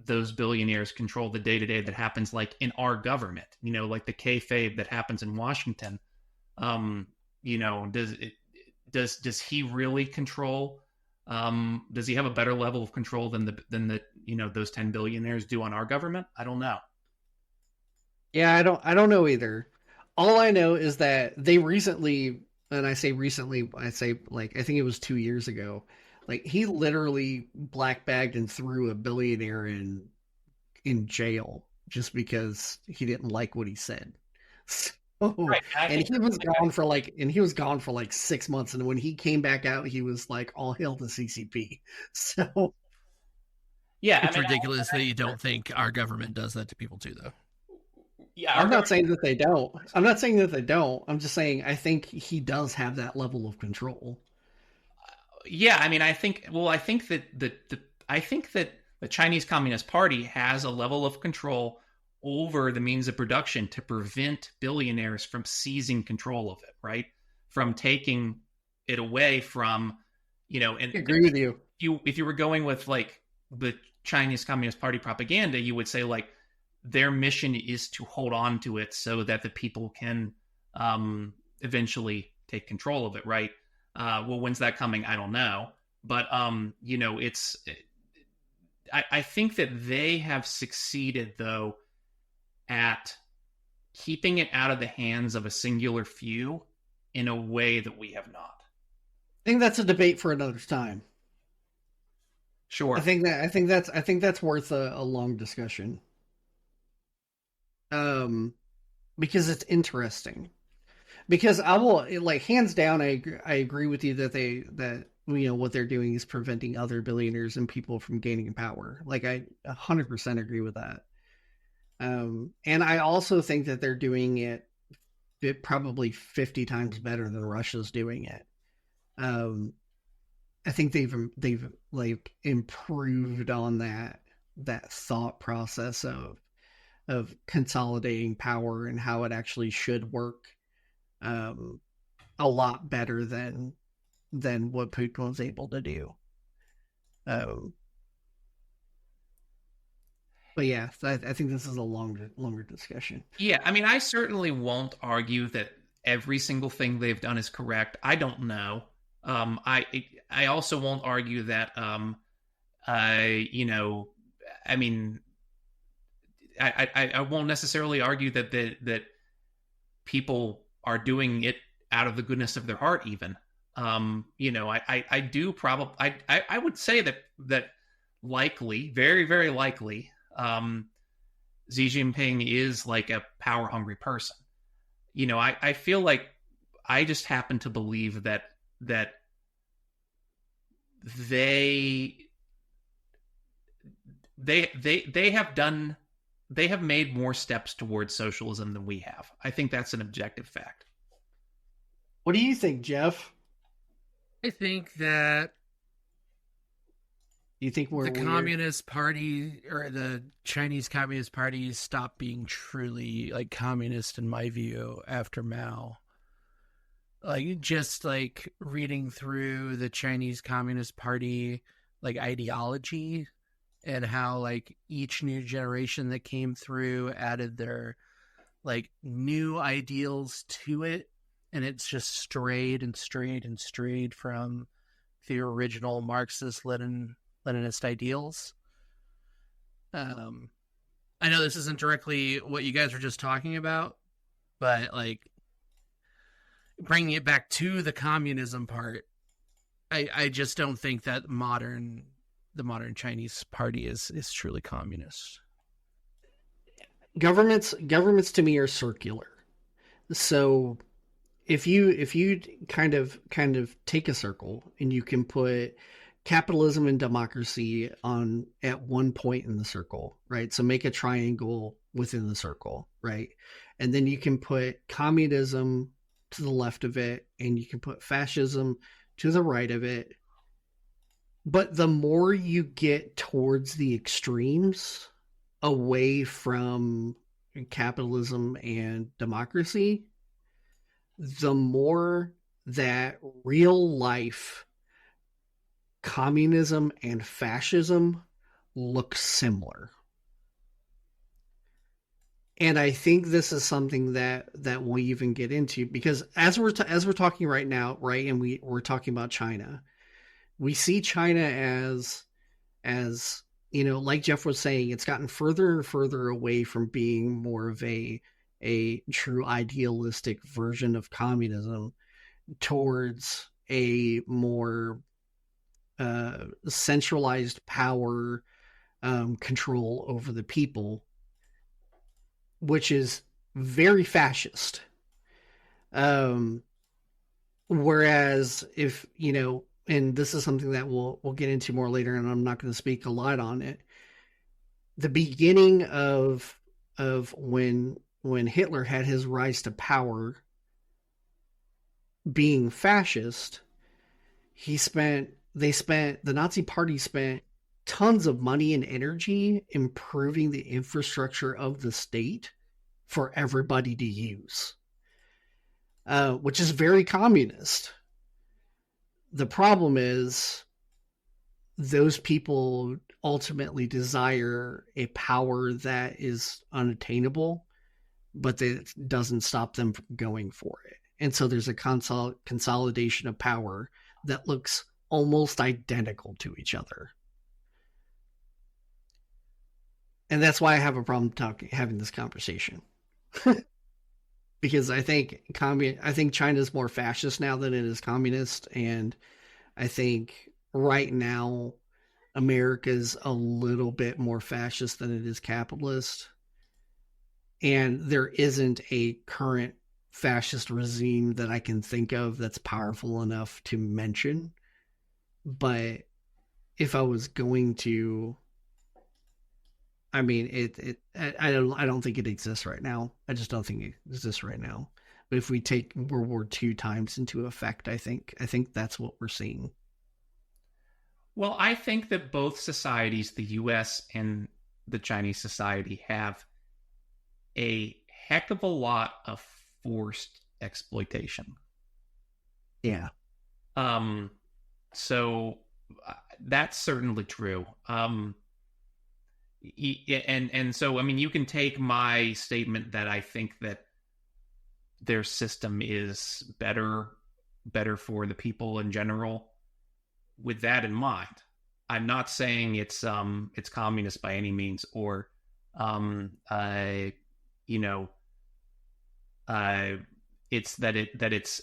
those billionaires control the day to day that happens like in our government, like the kayfabe that happens in Washington. Um, does he really control? Does he have a better level of control than the those 10 billionaires do on our government? I don't know. Yeah, I don't know either. All I know is that they recently, and I say recently, I say like I think it was 2 years ago. Like he literally black bagged and threw a billionaire in jail just because he didn't like what he said. So, Right, and I and think he was gone for like, and he was gone for like 6 months. And when he came back out, he was like, all hail the CCP. So yeah, I It's mean, ridiculous that you don't think our government does that to people too, though. yeah, our I'm not government. saying that they don't. I'm not saying that they don't. I'm just saying I think he does have that level of control. Yeah, I mean, I think that the Chinese Communist Party has a level of control over the means of production to prevent billionaires from seizing control of it, right? From taking it away from, and I agree with you. if you were going with like the Chinese Communist Party propaganda, you would say like their mission is to hold on to it so that the people can eventually take control of it, right? Well, when's that coming? I don't know, but it's. I think that they have succeeded though at keeping it out of the hands of a singular few in a way that we have not. I think that's a debate for another time. Sure. I think that's worth a long discussion. Um, because it's interesting. Because I will like hands down, I agree with you that that what they're doing is preventing other billionaires and people from gaining power. Like I 100% agree with that. And I also think that they're doing it probably 50 times better than Russia's doing it. Um, I think they've like improved on that thought process of consolidating power and how it actually should work, um, a lot better than what Putin was able to do. Um, but yeah, I think this is a longer discussion. Yeah, I mean, I certainly won't argue that every single thing they've done is correct. I don't know. I also won't argue that you know, I mean, I won't necessarily argue that people are doing it out of the goodness of their heart. Even, you know, I do probably I would say that likely, very very likely, Xi Jinping is like a power hungry person. You know, I feel like I just happen to believe that they they have done they have made more steps towards socialism than we have. I think that's an objective fact. What do you think, Jeff? I think that You think the we're Communist Party or the Chinese Communist Party stopped being truly like communist in my view after Mao. Like just like reading through the Chinese Communist Party like ideology and how like each new generation that came through added their like new ideals to it, and it's just strayed and strayed and strayed from the original Marxist Leninist ideals. I know this isn't directly what you guys were just talking about, but like bringing it back to the communism part, I just don't think that the modern Chinese party is truly communist. governments to me are circular. So if you kind of take a circle and you can put capitalism and democracy on at one point in the circle, right? So make a triangle within the circle, right? And then you can put communism to the left of it and you can put fascism to the right of it. But the more you get towards the extremes away from capitalism and democracy, the more that real life communism and fascism look similar. And I think this is something that we'll even get into because as we're talking right now, right, and we're talking about China, we see China as like Jeff was saying, it's gotten further and further away from being more of a true idealistic version of communism towards a more centralized power control over the people, which is very fascist. Um, Whereas if and this is something that we'll get into more later, and I'm not going to speak a lot on it. The beginning of when Hitler had his rise to power, being fascist, the Nazi Party spent tons of money and energy improving the infrastructure of the state for everybody to use, which is very communist. The problem is those people ultimately desire a power that is unattainable, but that doesn't stop them from going for it. And so there's a consolidation of power that looks almost identical to each other. And that's why I have a problem having this conversation. Because I think China's more fascist now than it is communist, and I think right now America's a little bit more fascist than it is capitalist. And there isn't a current fascist regime that I can think of that's powerful enough to mention. But if I was going to, I mean, I don't think it exists right now. I just don't think it exists right now. But if we take World War II times into effect, I think that's what we're seeing. Well, I think that both societies, the US and the Chinese society, have a heck of a lot of forced exploitation. Yeah. So that's certainly true. And so I mean, you can take my statement that I think that their system is better for the people in general with that in mind. I'm not saying it's communist by any means, or you know it's it's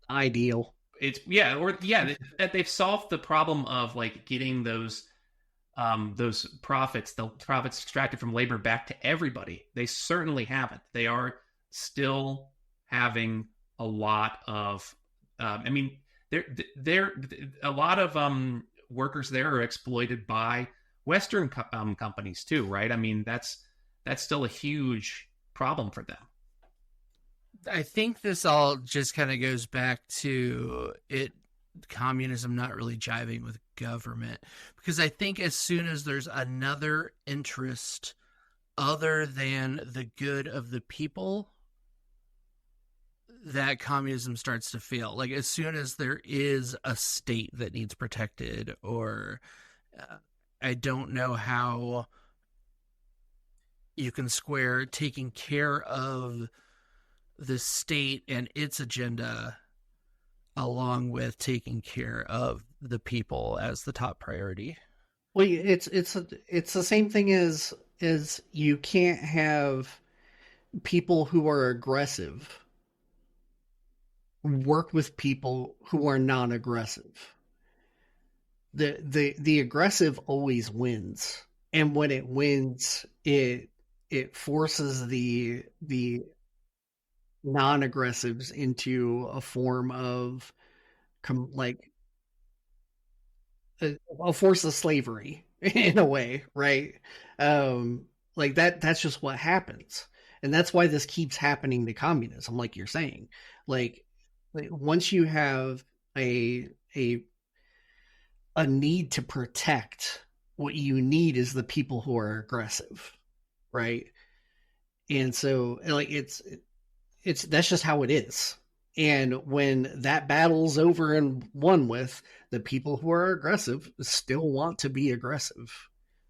Ideal. it's yeah, or yeah, that they've solved the problem of like getting those profits, the profits extracted from labor, back to everybody. They certainly haven't. They are still having a lot of I mean, there a lot of workers there are exploited by Western companies too, right? I mean, that's still a huge problem for them. I think this all just kind of goes back to it communism not really jiving with government, because I think as soon as there's another interest other than the good of the people, that communism starts to fail. Like as soon as there is a state that needs protected, or I don't know how you can square taking care of the state and its agenda along with taking care of the people as the top priority. Well, it's the same thing as you can't have people who are aggressive work with people who are non-aggressive. The aggressive always wins, and when it wins, it forces the non-aggressives into a form of like a force of slavery in a way, right? Like that's just what happens. And that's why this keeps happening to communism, like you're saying. Like, like once you have a a a need to protect, what you need is the people who are aggressive, right? And so like it's that's just how it is. And when that battle's over and won with, the people who are aggressive still want to be aggressive.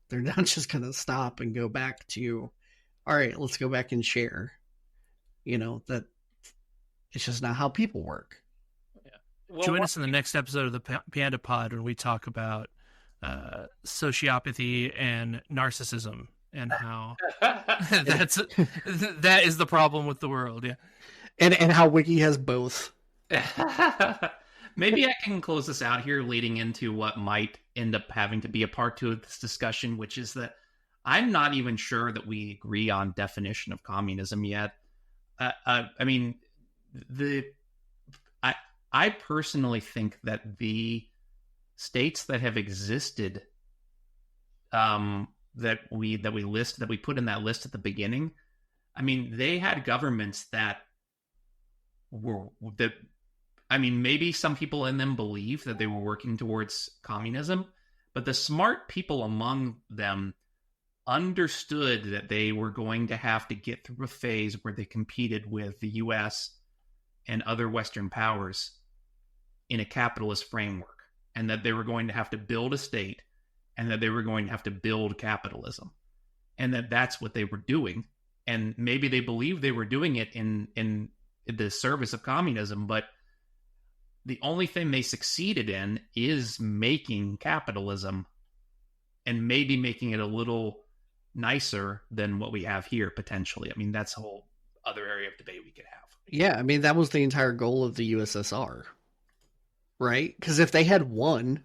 They're not just going to stop and go back to, all right, let's go back and share. That it's just not how people work. Well, Join us in the next episode of the Panda Pod when we talk about sociopathy and narcissism and how that is the problem with the world. Yeah. And how Wiki has both. Maybe I can close this out here, leading into what might end up having to be a part two of this discussion, which is that I'm not even sure that we agree on definition of communism yet. I mean, I personally think that the states that have existed, that we put in that list at the beginning, I mean, they had governments that I mean, maybe some people in them believe that they were working towards communism, but the smart people among them understood that they were going to have to get through a phase where they competed with the US and other Western powers in a capitalist framework, and that they were going to have to build a state, and that they were going to have to build capitalism, and that's what they were doing. And maybe they believed they were doing it in the service of communism, but the only thing they succeeded in is making capitalism, and maybe making it a little nicer than what we have here potentially. I mean, that's a whole other area of debate we could have. Yeah, I mean that was the entire goal of the USSR, right? Because if they had won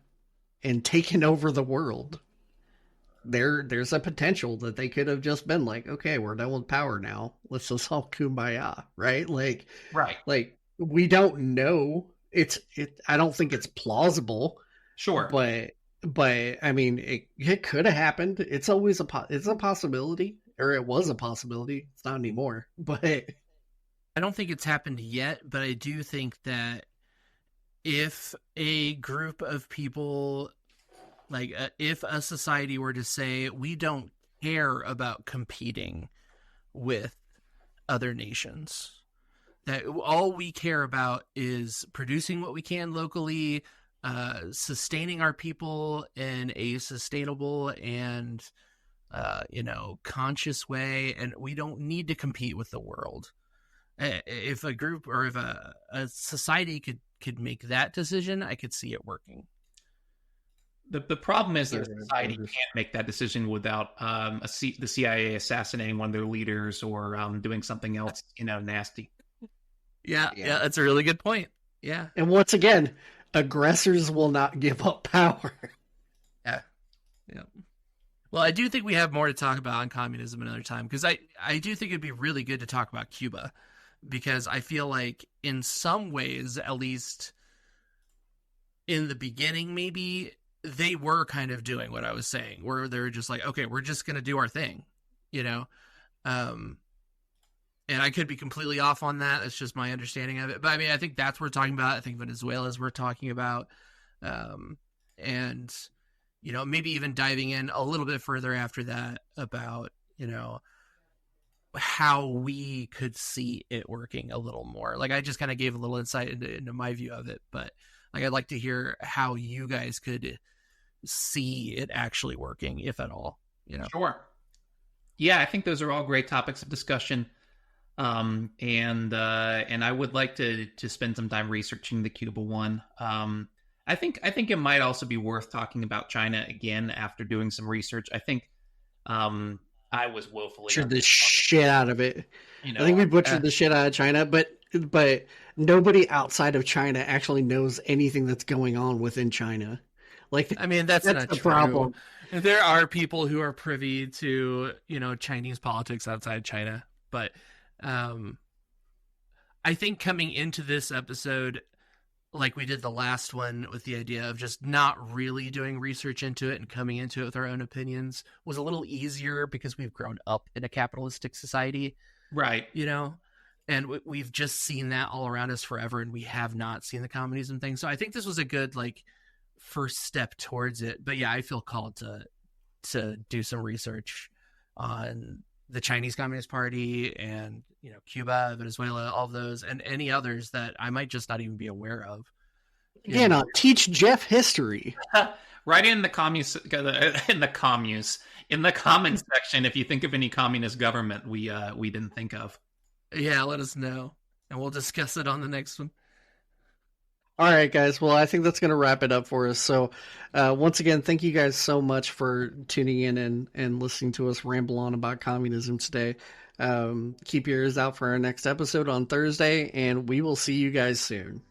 and taken over the world, there's a potential that they could have just been like, okay, we're done with power now. Let's just all kumbaya, right? Right. Like we don't know. I don't think it's plausible. Sure. But I mean, it could have happened. It's always it's a possibility, or it was a possibility. It's not anymore. But I don't think it's happened yet, but I do think that if a group of people, like if a society were to say, we don't care about competing with other nations, that all we care about is producing what we can locally, sustaining our people in a sustainable and conscious way, and we don't need to compete with the world. If a group or if a society could make that decision, I could see it working. The problem is that society can't make that decision without the CIA assassinating one of their leaders or doing something else, nasty. Yeah, that's a really good point. Yeah. And once again, aggressors will not give up power. Yeah. Well, I do think we have more to talk about on communism another time, because I do think it'd be really good to talk about Cuba, because I feel like in some ways, at least in the beginning, maybe they were kind of doing what I was saying, where they were just like, okay, we're just going to do our thing, and I could be completely off on that. It's just my understanding of it. But I mean, I think that's what we're talking about. I think Venezuela's we're talking about. And, maybe even diving in a little bit further after that about, how we could see it working a little more. Like, I just kind of gave a little insight into my view of it, but like, I'd like to hear how you guys could see it actually working, if at all, Sure. Yeah, I think those are all great topics of discussion. And I would like to spend some time researching the Cuba one. I think it might also be worth talking about China again after doing some research. I think I was woefully butchered the shit out of it. I think we butchered the shit out of China, but nobody outside of China actually knows anything that's going on within China. Like, I mean, that's not the true. problem. There are people who are privy to, Chinese politics outside China, but I think coming into this episode, like we did the last one, with the idea of just not really doing research into it and coming into it with our own opinions, was a little easier because we've grown up in a capitalistic society. Right. And we've just seen that all around us forever, and we have not seen the communism thing. So I think this was a good, first step towards it. But yeah, I feel called to do some research on the Chinese Communist Party and, Cuba, Venezuela, all of those, and any others that I might just not even be aware of. Teach Jeff history. Right in the comments section, if you think of any communist government we didn't think of. Yeah, let us know, and we'll discuss it on the next one. All right, guys. Well, I think that's going to wrap it up for us. So, once again, thank you guys so much for tuning in and listening to us ramble on about communism today. Keep your ears out for our next episode on Thursday, and we will see you guys soon.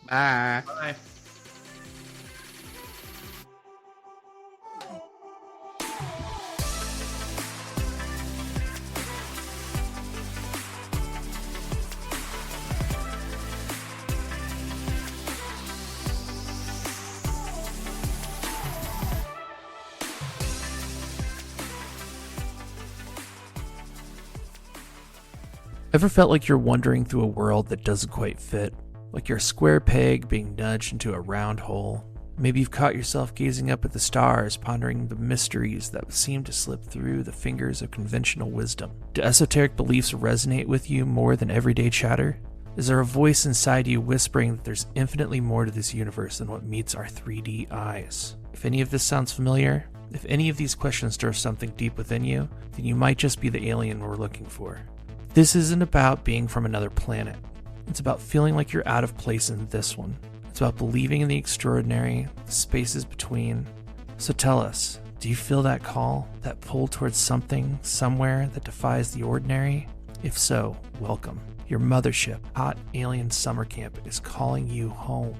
Bye. Bye. Ever felt like you're wandering through a world that doesn't quite fit? Like you're a square peg being nudged into a round hole? Maybe you've caught yourself gazing up at the stars, pondering the mysteries that seem to slip through the fingers of conventional wisdom. Do esoteric beliefs resonate with you more than everyday chatter? Is there a voice inside you whispering that there's infinitely more to this universe than what meets our 3D eyes? If any of this sounds familiar, if any of these questions stir something deep within you, then you might just be the alien we're looking for. This isn't about being from another planet. It's about feeling like you're out of place in this one. It's about believing in the extraordinary, the spaces between. So tell us, do you feel that call, that pull towards something, somewhere that defies the ordinary? If so, welcome. Your mothership, Hot Alien Summer Camp, is calling you home.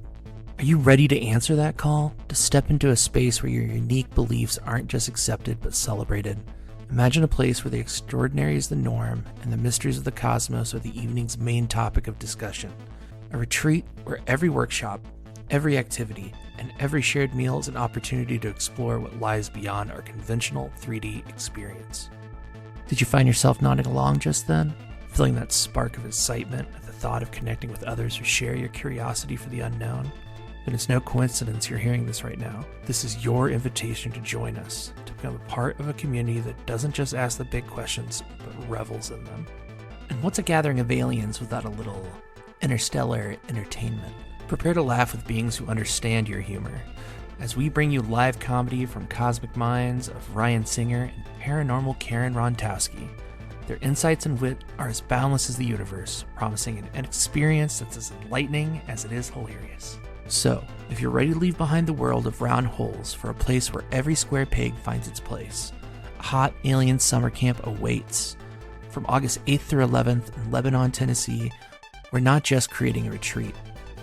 Are you ready to answer that call? To step into a space where your unique beliefs aren't just accepted but celebrated? Imagine a place where the extraordinary is the norm and the mysteries of the cosmos are the evening's main topic of discussion. A retreat where every workshop, every activity, and every shared meal is an opportunity to explore what lies beyond our conventional 3D experience. Did you find yourself nodding along just then? Feeling that spark of excitement at the thought of connecting with others who share your curiosity for the unknown? Then it's no coincidence you're hearing this right now. This is your invitation to join us, to become a part of a community that doesn't just ask the big questions, but revels in them. And what's a gathering of aliens without a little interstellar entertainment? Prepare to laugh with beings who understand your humor, as we bring you live comedy from Cosmic Minds of Ryan Singer and Paranormal Karen Rontowski. Their insights and wit are as boundless as the universe, promising an experience that's as enlightening as it is hilarious. So, if you're ready to leave behind the world of round holes for a place where every square peg finds its place, a hot alien summer camp awaits. From August 8th through 11th in Lebanon, Tennessee, we're not just creating a retreat.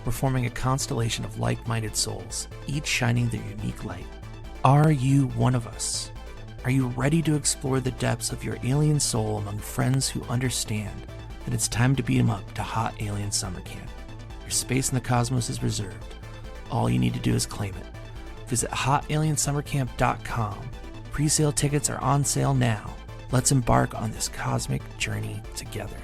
We're forming a constellation of like-minded souls, each shining their unique light. Are you one of us? Are you ready to explore the depths of your alien soul among friends who understand that it's time to beat 'em up to Hot Alien Summer Camp? Your space in the cosmos is reserved. All you need to do is claim it. Visit hotaliensummercamp.com. Pre-sale tickets are on sale now. Let's embark on this cosmic journey together.